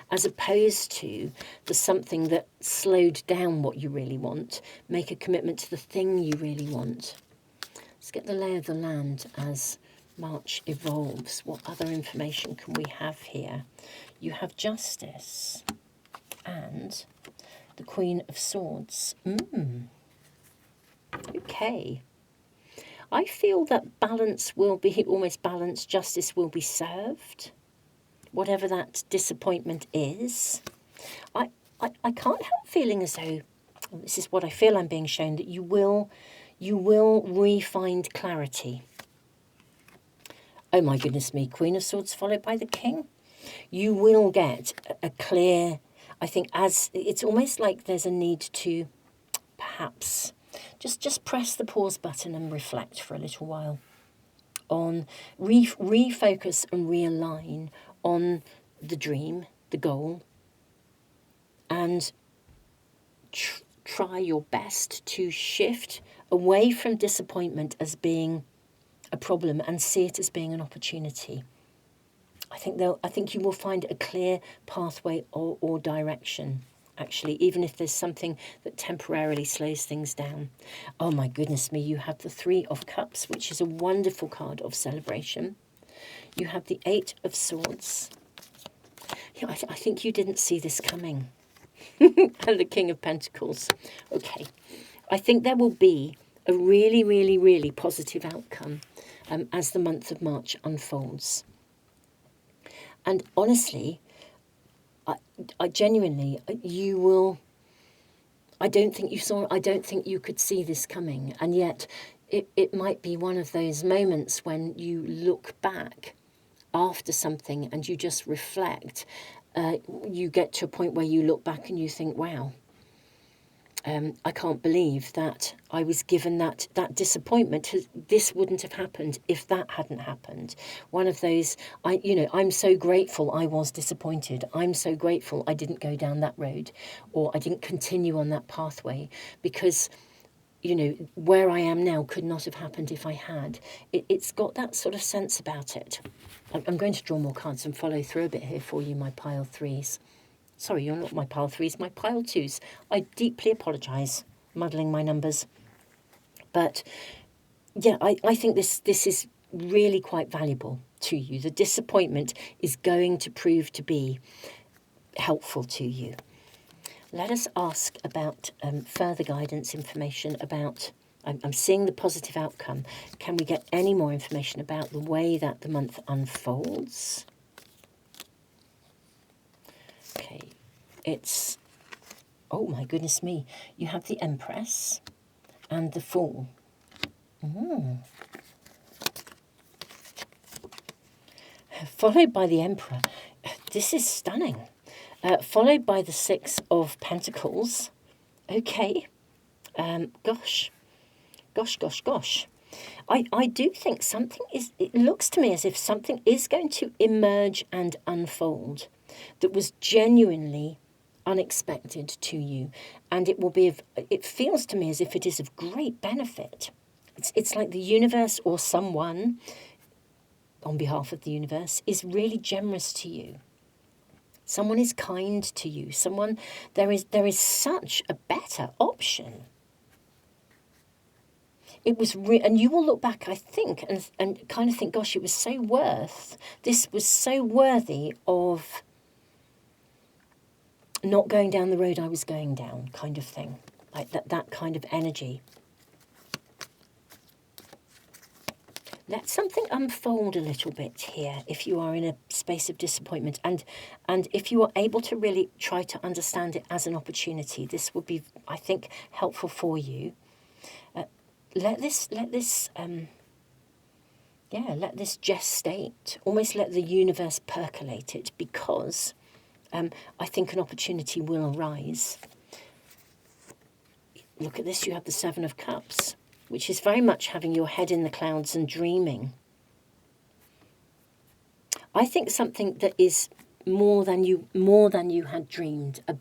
as opposed to the something that slowed down what you really want. Make a commitment to the thing you really want. Let's get the lay of the land as March evolves. What other information can we have here? You have Justice and the Queen of Swords. Okay. I feel that balance will be almost balanced. Justice will be served, whatever that disappointment is. I can't help feeling as though, this is what I feel I'm being shown, that you will re-find clarity. Oh my goodness me, Queen of Swords followed by the King. You will get a clear, I think, as it's almost like there's a need to perhaps just press the pause button and reflect for a little while on refocus and realign on the dream, the goal, and try your best to shift away from disappointment as being a problem and see it as being an opportunity. I think you will find a clear pathway or direction, actually, even if there's something that temporarily slows things down. Oh my goodness me, you have the Three of Cups, which is a wonderful card of celebration. You have the Eight of Swords. Yeah, I think you didn't see this coming. And the King of Pentacles. Okay, I think there will be a really, really, really positive outcome as the month of March unfolds. And honestly, I genuinely, you will, I don't think you could see this coming. And yet it might be one of those moments when you look back after something and you just reflect. You get to a point where you look back and you think, wow, I can't believe that I was given that disappointment. This wouldn't have happened if that hadn't happened. One of those, I'm so grateful I was disappointed. I'm so grateful I didn't go down that road, or I didn't continue on that pathway, because, where I am now could not have happened if I had. It's got that sort of sense about it. I'm going to draw more cards and follow through a bit here for you, my pile threes. Sorry, you're not my pile threes, my pile twos. I deeply apologise, muddling my numbers. But yeah, I think this is really quite valuable to you. The disappointment is going to prove to be helpful to you. Let us ask about further guidance information about. I'm seeing the positive outcome. Can we get any more information about the way that the month unfolds? Okay, it's, oh my goodness me, you have the Empress and the Fool. Followed by the Emperor. This is stunning. Followed by the Six of Pentacles. Okay. Gosh. I do think something is, it looks to me as if something is going to emerge and unfold that was genuinely unexpected to you. And it will be, it feels to me as if it is of great benefit. It's like the universe or someone on behalf of the universe is really generous to you. Someone is kind to you. Someone, there is such a better option. It was, and you will look back, I think, and kind of think, gosh, it was so this was so worthy of not going down the road I was going down, kind of thing, like that kind of energy. Let something unfold a little bit here if you are in a space of disappointment, and if you are able to really try to understand it as an opportunity, this would be, I think, helpful for you. Let this gestate, almost let the universe percolate it, because I think an opportunity will arise. Look at this, you have the Seven of Cups, which is very much having your head in the clouds and dreaming. I think something that is more than you had dreamed, a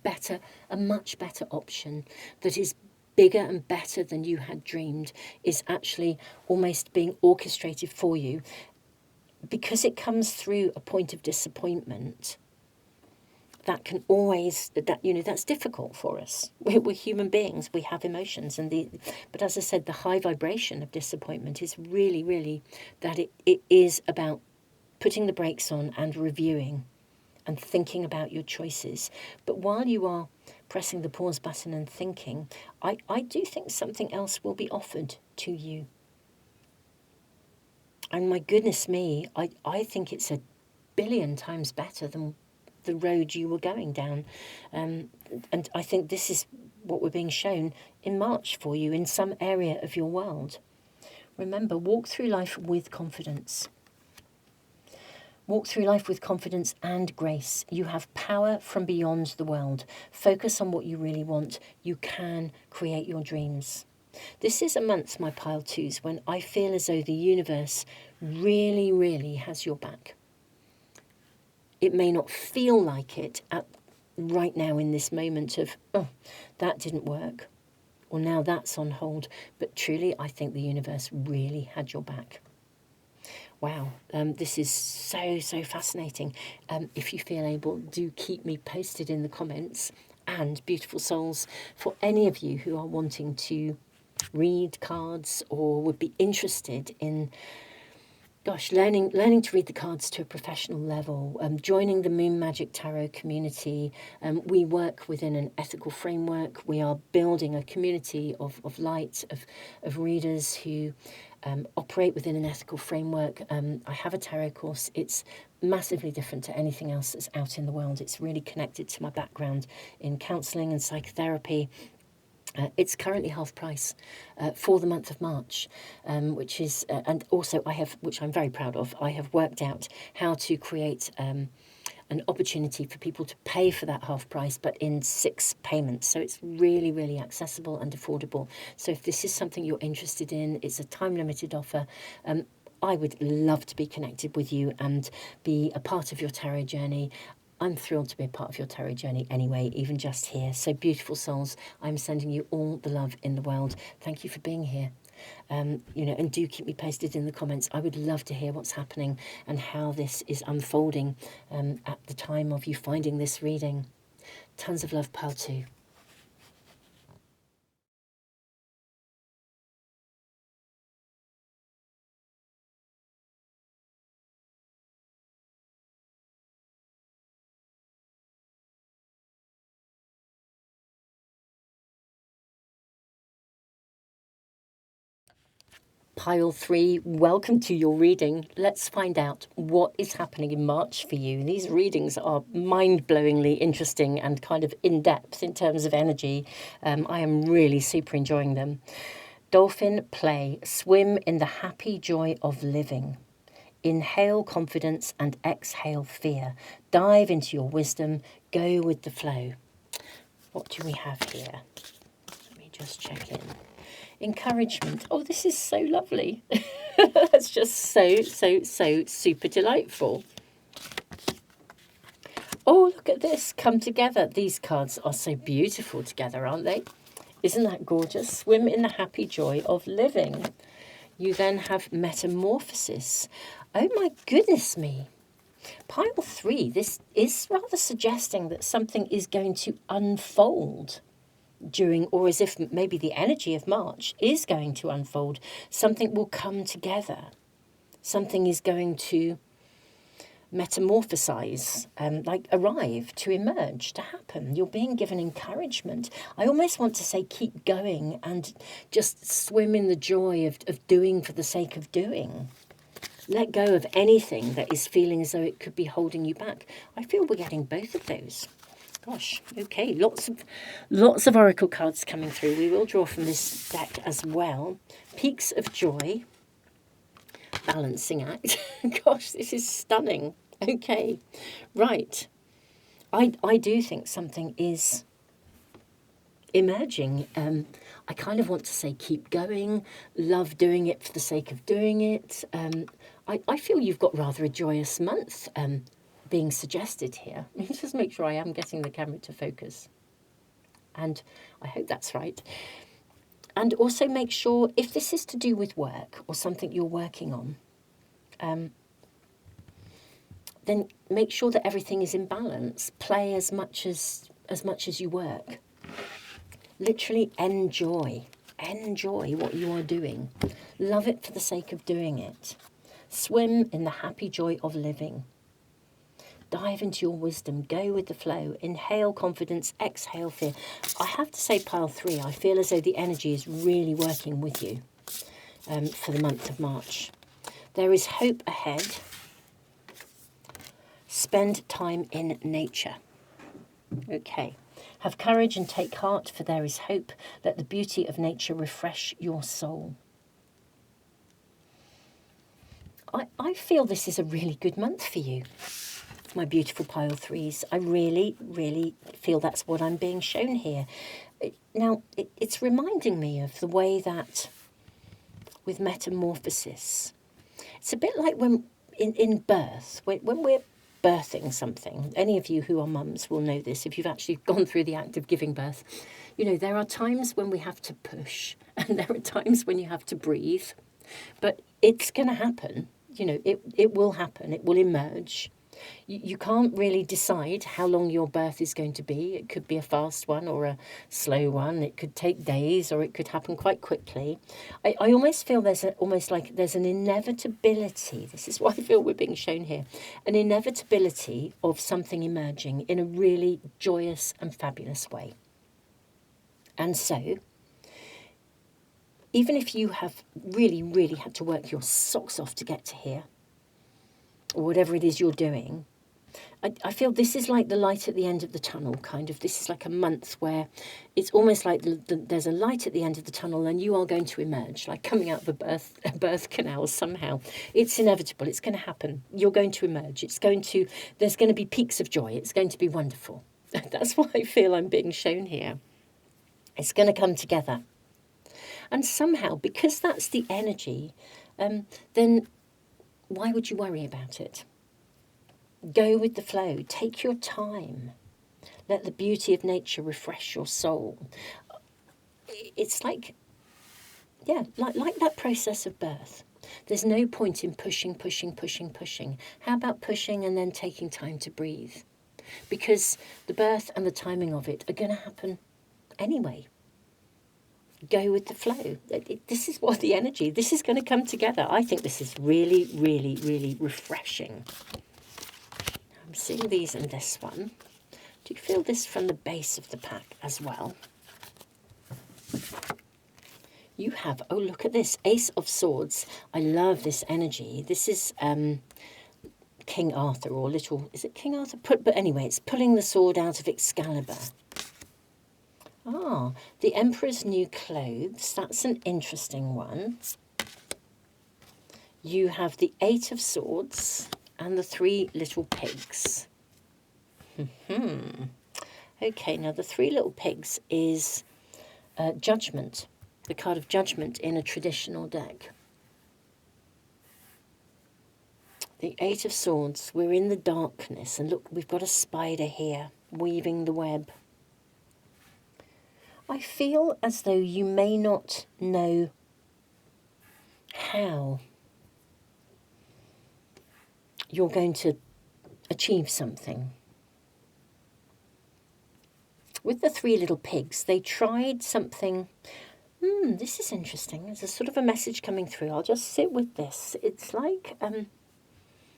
much better option that is bigger and better than you had dreamed, is actually almost being orchestrated for you, because it comes through a point of disappointment. That can always, that's difficult for us. We're human beings, we have emotions, but as I said, the high vibration of disappointment is really, really that it is about putting the brakes on and reviewing and thinking about your choices. But while you are pressing the pause button and thinking, I do think something else will be offered to you. And my goodness me, I think it's 1,000,000,000 times better than the road you were going down. And I think this is what we're being shown in March for you in some area of your world. Remember, walk through life with confidence. Walk through life with confidence and grace. You have power from beyond the world. Focus on what you really want. You can create your dreams. This is a month, my pile twos, when I feel as though the universe really, really has your back. It may not feel like it right now in this moment of, oh, that didn't work, or now that's on hold. But truly, I think the universe really had your back. Wow, this is so fascinating. If you feel able, do keep me posted in the comments. And beautiful souls, for any of you who are wanting to read cards or would be interested in learning to read the cards to a professional level, joining the Moon Magic Tarot community. We work within an ethical framework. We are building a community of light, of readers who operate within an ethical framework. I have a tarot course. It's massively different to anything else that's out in the world. It's really connected to my background in counselling and psychotherapy. It's currently half price for the month of March, which is, and also I have, which I'm very proud of, I have worked out how to create an opportunity for people to pay for that half price, but in 6 payments. So it's really, really accessible and affordable. So if this is something you're interested in, it's a time-limited offer. I would love to be connected with you and be a part of your tarot journey. I'm thrilled to be a part of your tarot journey anyway, even just here. So beautiful souls, I'm sending you all the love in the world. Thank you for being here. And do keep me posted in the comments. I would love to hear what's happening and how this is unfolding at the time of you finding this reading. Tons of love, pile 2. Pile 3, welcome to your reading. Let's find out what is happening in March for you. These readings are mind-blowingly interesting and kind of in-depth in terms of energy. I am really super enjoying them. Dolphin, play, swim in the happy joy of living. Inhale confidence and exhale fear. Dive into your wisdom, go with the flow. What do we have here? Let me just check in. Encouragement. Oh, this is so lovely. That's just so super delightful. Oh, look at this. Come together. These cards are so beautiful together, aren't they? Isn't that gorgeous? Swim in the happy joy of living. You then have metamorphosis. Oh my goodness me. Pile 3, this is rather suggesting that something is going to unfold during, or as if maybe the energy of March is going to unfold. Something will come together. Something is going to metamorphosize, like arrive, to emerge, to happen. You're being given encouragement. I almost want to say keep going and just swim in the joy of doing for the sake of doing. Let go of anything that is feeling as though it could be holding you back. I feel we're getting both of those. Gosh, okay, lots of oracle cards coming through. We will draw from this deck as well. Peaks of joy, balancing act. Gosh, this is stunning. Okay, right. I do think something is emerging. I kind of want to say keep going, love doing it for the sake of doing it. I feel you've got rather a joyous month being suggested here. Let me just make sure I am getting the camera to focus. And I hope that's right. And also make sure, if this is to do with work or something you're working on, then make sure that everything is in balance. Play as much as you work. Literally enjoy what you are doing. Love it for the sake of doing it. Swim in the happy joy of living. Dive into your wisdom, go with the flow, inhale confidence, exhale fear. I have to say, pile 3, I feel as though the energy is really working with you for the month of March. There is hope ahead. Spend time in nature. Okay. Have courage and take heart, for there is hope. Let the beauty of nature refresh your soul. I feel this is a really good month for you, my beautiful pile 3s. I really feel that's what I'm being shown here. Now, it's reminding me of the way that with metamorphosis, it's a bit like when in birth, when we're birthing something. Any of you who are mums will know this if you've actually gone through the act of giving birth. You know, there are times when we have to push and there are times when you have to breathe, but it's going to happen. You know, it will happen. It will emerge. You can't really decide how long your birth is going to be. It could be a fast one or a slow one. It could take days or it could happen quite quickly. I almost feel there's an inevitability. This is what I feel we're being shown here. An inevitability of something emerging in a really joyous and fabulous way. And so, even if you have really had to work your socks off to get to here, or whatever it is you're doing, I feel this is like the light at the end of the tunnel, kind of. This is like a month where it's almost like there's a light at the end of the tunnel and you are going to emerge, like coming out of a birth canal somehow. It's inevitable. It's going to happen. You're going to emerge. There's going to be peaks of joy. It's going to be wonderful. That's what I feel I'm being shown here. It's going to come together. And somehow, because that's the energy, then why would you worry about it? Go with the flow. Take your time. Let the beauty of nature refresh your soul. It's like, yeah, like that process of birth. There's no point in pushing. How about pushing and then taking time to breathe? Because the birth and the timing of it are going to happen anyway. Go with the flow. This is what the energy, this is going to come together. I think this is really refreshing. I'm seeing these in this one. Do you feel this from the base of the pack as well? You have, oh, look at this, Ace of Swords. I love this energy. This is King Arthur, or little, is it King Arthur? But anyway, it's pulling the sword out of Excalibur. Ah, the Emperor's New Clothes. That's an interesting one. You have the Eight of Swords and the Three Little Pigs. Okay, now the Three Little Pigs is Judgment, the card of Judgment in a traditional deck. The Eight of Swords, we're in the darkness, and look, we've got a spider here, weaving the web. I feel as though you may not know how you're going to achieve something. With the Three Little Pigs, they tried something. This is interesting. There's a sort of a message coming through. I'll just sit with this. It's like,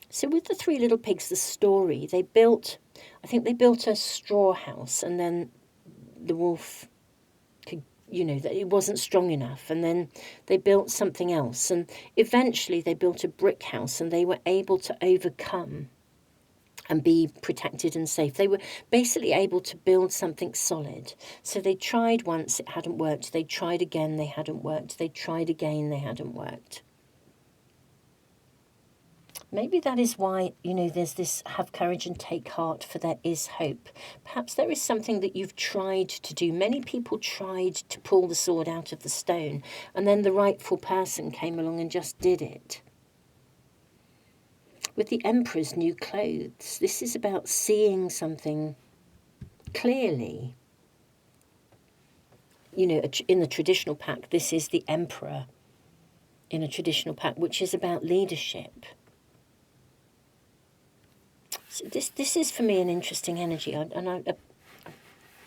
so with the Three Little Pigs, the story, I think they built a straw house, and then the wolf could, that it wasn't strong enough, and then they built something else, and eventually they built a brick house, and they were able to overcome and be protected and safe. They were basically able to build something solid. So they tried once, it hadn't worked. They tried again, they hadn't worked. They tried again, they hadn't worked. Maybe that is why, there's this have courage and take heart, for there is hope. Perhaps there is something that you've tried to do. Many people tried to pull the sword out of the stone, and then the rightful person came along and just did it. With the Emperor's New Clothes, this is about seeing something clearly. In the traditional pack, this is the Emperor in a traditional pack, which is about leadership. So this is, for me, an interesting energy. I'm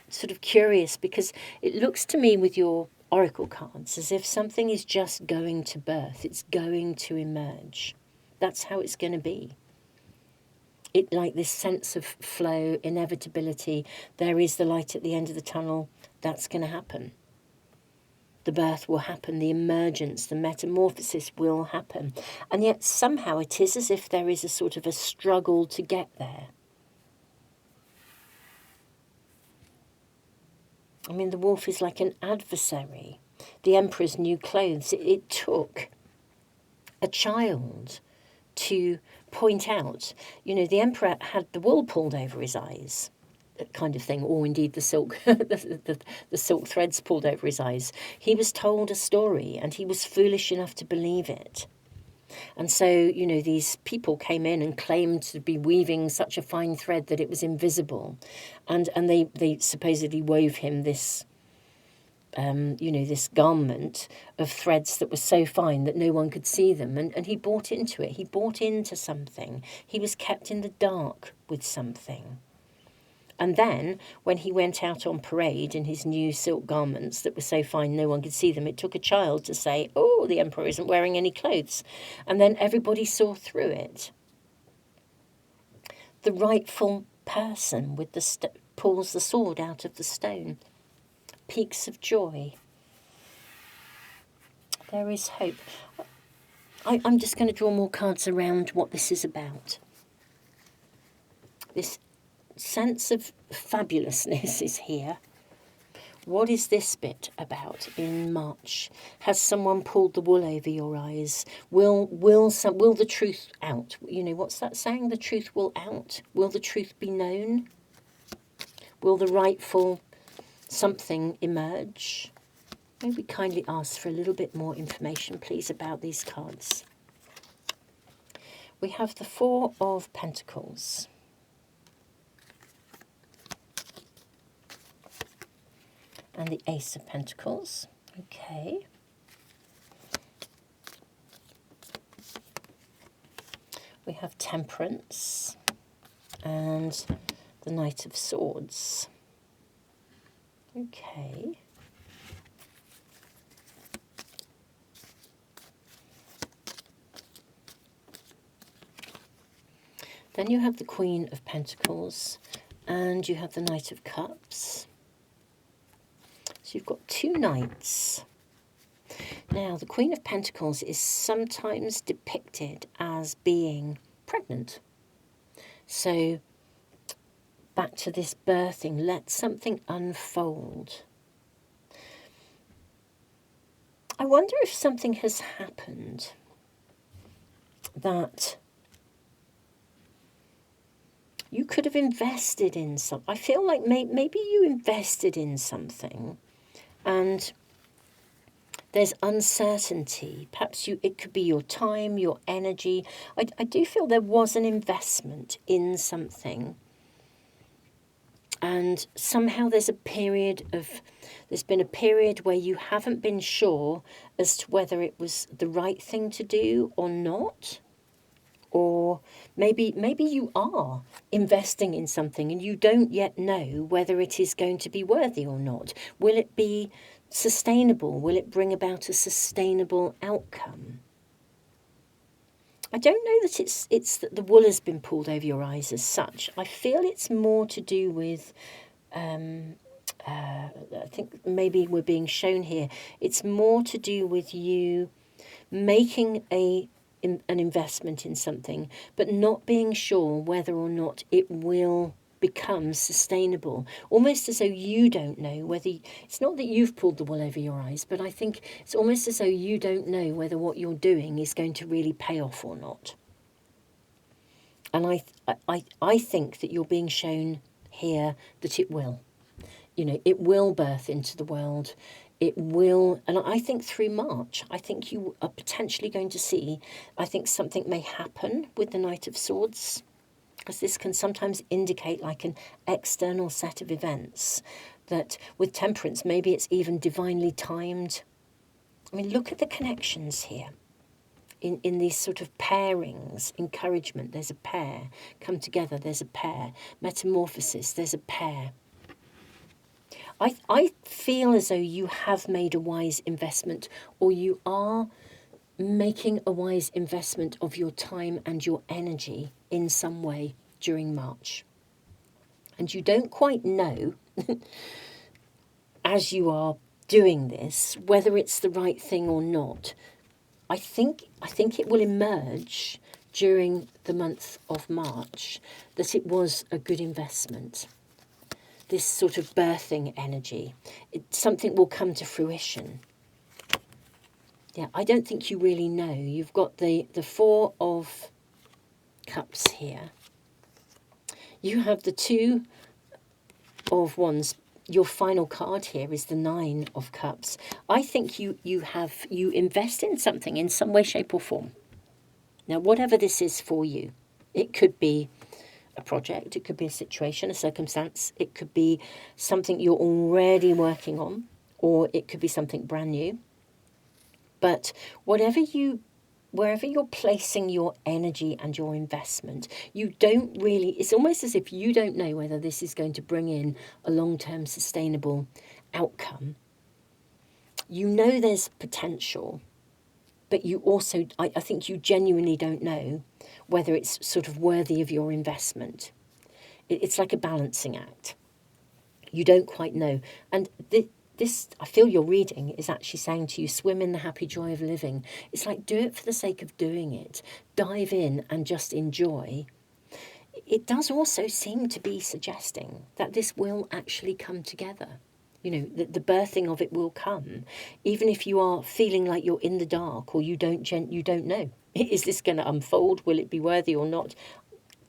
sort of curious, because it looks to me with your oracle cards as if something is just going to birth. It's going to emerge. That's how it's going to be. It, like this sense of flow, inevitability, there is the light at the end of the tunnel, that's going to happen. The birth will happen, the emergence, the metamorphosis will happen. And yet somehow it is as if there is a sort of a struggle to get there. I mean, the wolf is like an adversary. The Emperor's New Clothes, it took a child to point out, the Emperor had the wool pulled over his eyes, kind of thing, or indeed the silk, the silk threads pulled over his eyes. He was told a story, and he was foolish enough to believe it. And so, these people came in and claimed to be weaving such a fine thread that it was invisible, and they supposedly wove him this this garment of threads that was so fine that no one could see them. And he bought into it. He bought into something. He was kept in the dark with something. And then, when he went out on parade in his new silk garments that were so fine no one could see them, it took a child to say, oh, the Emperor isn't wearing any clothes. And then everybody saw through it. The rightful person with the pulls the sword out of the stone. Peaks of joy. There is hope. I'm just going to draw more cards around what this is about. This sense of fabulousness is here. What is this bit about in March? Has someone pulled the wool over your eyes? Will the truth out? What's that saying? The truth will out. Will the truth be known? Will the rightful something emerge? May we kindly ask for a little bit more information, please, about these cards. We have the Four of Pentacles. And the Ace of Pentacles. Okay. We have Temperance and the Knight of Swords. Okay. Then you have the Queen of Pentacles and you have the Knight of Cups. So you've got two knights. Now, the Queen of Pentacles is sometimes depicted as being pregnant. So, back to this birthing, let something unfold. I wonder if something has happened that you could have invested in some. I feel like maybe you invested in something and there's uncertainty. Perhaps it could be your time, your energy. I do feel there was an investment in something. And somehow there's been a period where you haven't been sure as to whether it was the right thing to do or not. Or maybe you are investing in something and you don't yet know whether it is going to be worthy or not. Will it be sustainable? Will it bring about a sustainable outcome? I don't know that it's that the wool has been pulled over your eyes as such. I feel it's more to do with, I think maybe we're being shown here, it's more to do with you making an investment in something, but not being sure whether or not it will become sustainable, almost as though you don't know whether, it's not that you've pulled the wool over your eyes, but I think it's almost as though you don't know whether what you're doing is going to really pay off or not. And I think that you're being shown here that it will. You know, it will birth into the world. It will, and I think through March, I think you are potentially going to see, I think something may happen with the Knight of Swords, because this can sometimes indicate like an external set of events that with Temperance, maybe it's even divinely timed. I mean, look at the connections here. In these sort of pairings, encouragement, there's a pair. Come together, there's a pair. Metamorphosis, there's a pair. I feel as though you have made a wise investment, or you are making a wise investment of your time and your energy in some way during March. And you don't quite know, as you are doing this, whether it's the right thing or not. I think it will emerge during the month of March that it was a good investment. This sort of birthing energy, something will come to fruition. Yeah, I don't think you really know. You've got the Four of Cups here. You have the Two of Wands. Your final card here is the Nine of Cups. I think you invest in something in some way, shape or form. Now, whatever this is for you, it could be a project, it could be a situation, a circumstance, it could be something you're already working on, or it could be something brand new. But wherever you're placing your energy and your investment, you don't really, it's almost as if you don't know whether this is going to bring in a long-term sustainable outcome. You know there's potential, but you also, I think you genuinely don't know whether it's sort of worthy of your investment. It's like a balancing act. You don't quite know. And this, I feel your reading is actually saying to you, swim in the happy joy of living. It's like, do it for the sake of doing it. Dive in and just enjoy. It does also seem to be suggesting that this will actually come together. You know, the birthing of it will come, even if you are feeling like you're in the dark or you don't know. Is this going to unfold? Will it be worthy or not?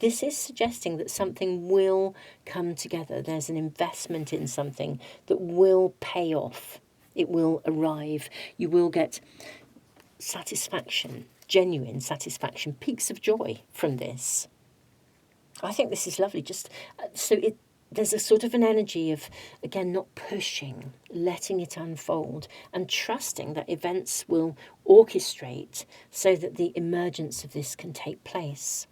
This is suggesting that something will come together. There's an investment in something that will pay off. It will arrive. You will get satisfaction, genuine satisfaction, peaks of joy from this. I think this is lovely. Just there's a sort of an energy of, again, not pushing, letting it unfold and trusting that events will orchestrate so that the emergence of this can take place.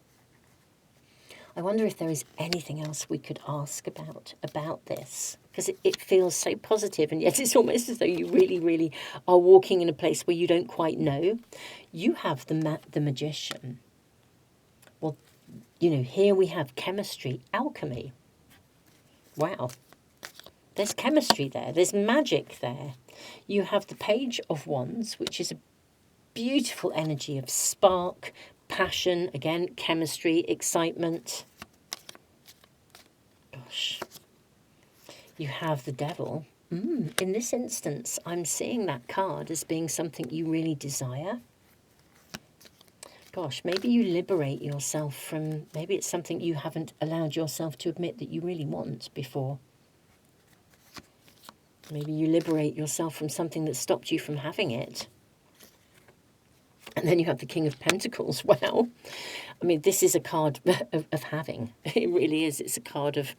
I wonder if there is anything else we could ask about this, because it feels so positive, and yet it's almost as though you really, really are walking in a place where you don't quite know. You have the Magician. Well, you know, here we have chemistry, alchemy. Wow. There's chemistry there. There's magic there. You have the Page of Wands, which is a beautiful energy of spark, passion, again, chemistry, excitement. Gosh. You have the Devil. In this instance, I'm seeing that card as being something you really desire. Gosh, maybe you liberate yourself from, maybe it's something you haven't allowed yourself to admit that you really want before. Maybe you liberate yourself from something that stopped you from having it. And then you have the King of Pentacles. Wow. I mean, this is a card of having. It really is. It's a card of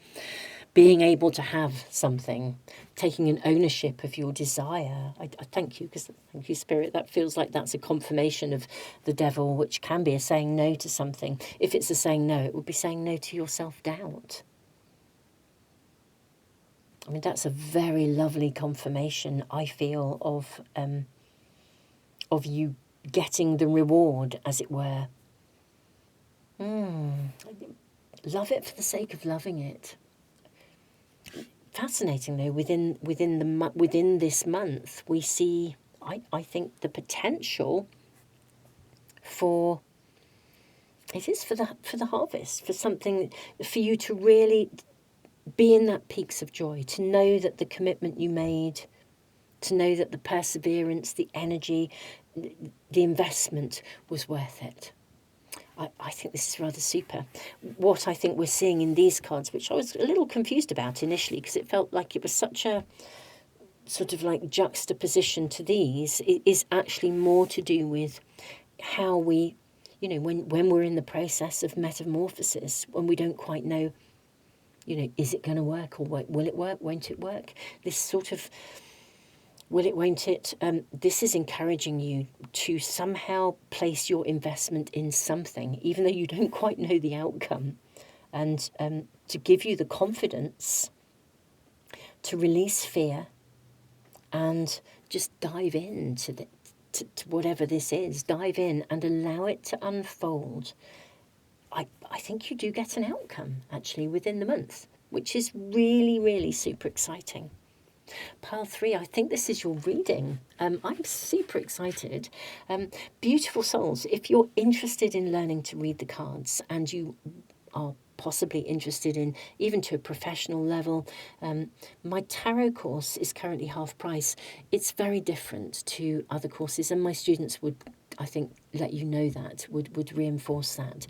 being able to have something, taking an ownership of your desire. I thank you, because thank you, Spirit. That feels like that's a confirmation of the Devil, which can be a saying no to something. If it's a saying no, it would be saying no to your self-doubt. I mean, that's a very lovely confirmation, I feel, of you getting the reward, as it were. Love it for the sake of loving it. Fascinating, though. Within this month, we see, I think, the potential for the harvest, for something, for you to really be in that peaks of joy, to know that the commitment you made, to know that the perseverance, the energy, the investment was worth it. I think this is rather super. What I think we're seeing in these cards, which I was a little confused about initially, because it felt like it was such a sort of like juxtaposition to these, is actually more to do with how we, you know, when we're in the process of metamorphosis, when we don't quite know, you know, is it going to work, or will it work, won't it work? This sort of, will it, won't it? This is encouraging you to somehow place your investment in something, even though you don't quite know the outcome, and to give you the confidence to release fear and just dive into to whatever this is. Dive in and allow it to unfold. I think you do get an outcome, actually, within the month, which is really, really super exciting. Pile 3, I think this is your reading. I'm super excited. Beautiful souls, if you're interested in learning to read the cards, and you are possibly interested in, even to a professional level, my tarot course is currently half price. It's very different to other courses, and my students would, I think, let you know that, would reinforce that.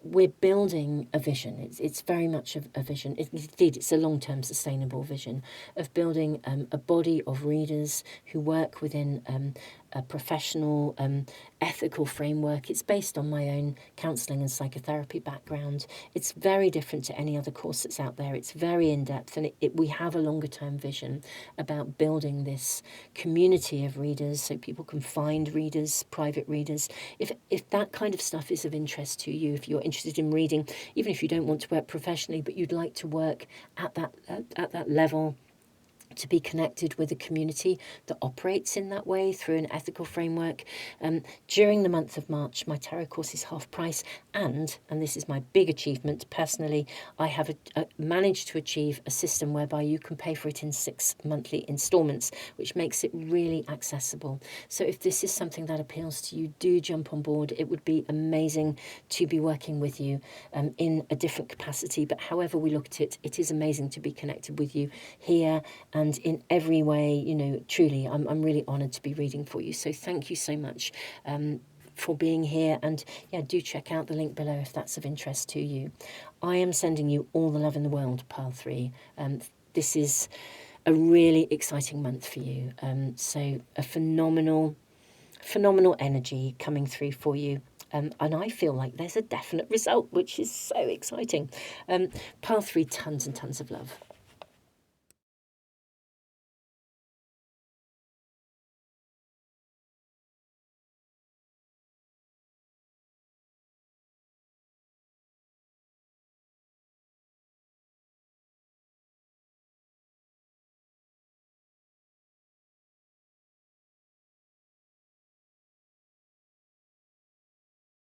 We're building a vision. It's very much a vision. Indeed, it's a long-term sustainable vision of building a body of readers who work within a professional, ethical framework. It's based on my own counselling and psychotherapy background. It's very different to any other course that's out there. It's very in-depth, and we have a longer-term vision about building this community of readers so people can find readers, private readers. If that kind of stuff is of interest to you, if you're interested in reading, even if you don't want to work professionally, but you'd like to work at that level, to be connected with a community that operates in that way through an ethical framework. During the month of March, my tarot course is half price, and this is my big achievement personally, I have managed to achieve a system whereby you can pay for it in 6 monthly instalments, which makes it really accessible. So if this is something that appeals to you, do jump on board. It would be amazing to be working with you in a different capacity, but however we look at it, it is amazing to be connected with you here, and in every way, you know, truly, I'm really honoured to be reading for you. So thank you so much for being here. And yeah, do check out the link below if that's of interest to you. I am sending you all the love in the world, Pile 3. This is a really exciting month for you. So a phenomenal energy coming through for you. And I feel like there's a definite result, which is so exciting. Pile 3, tons and tons of love.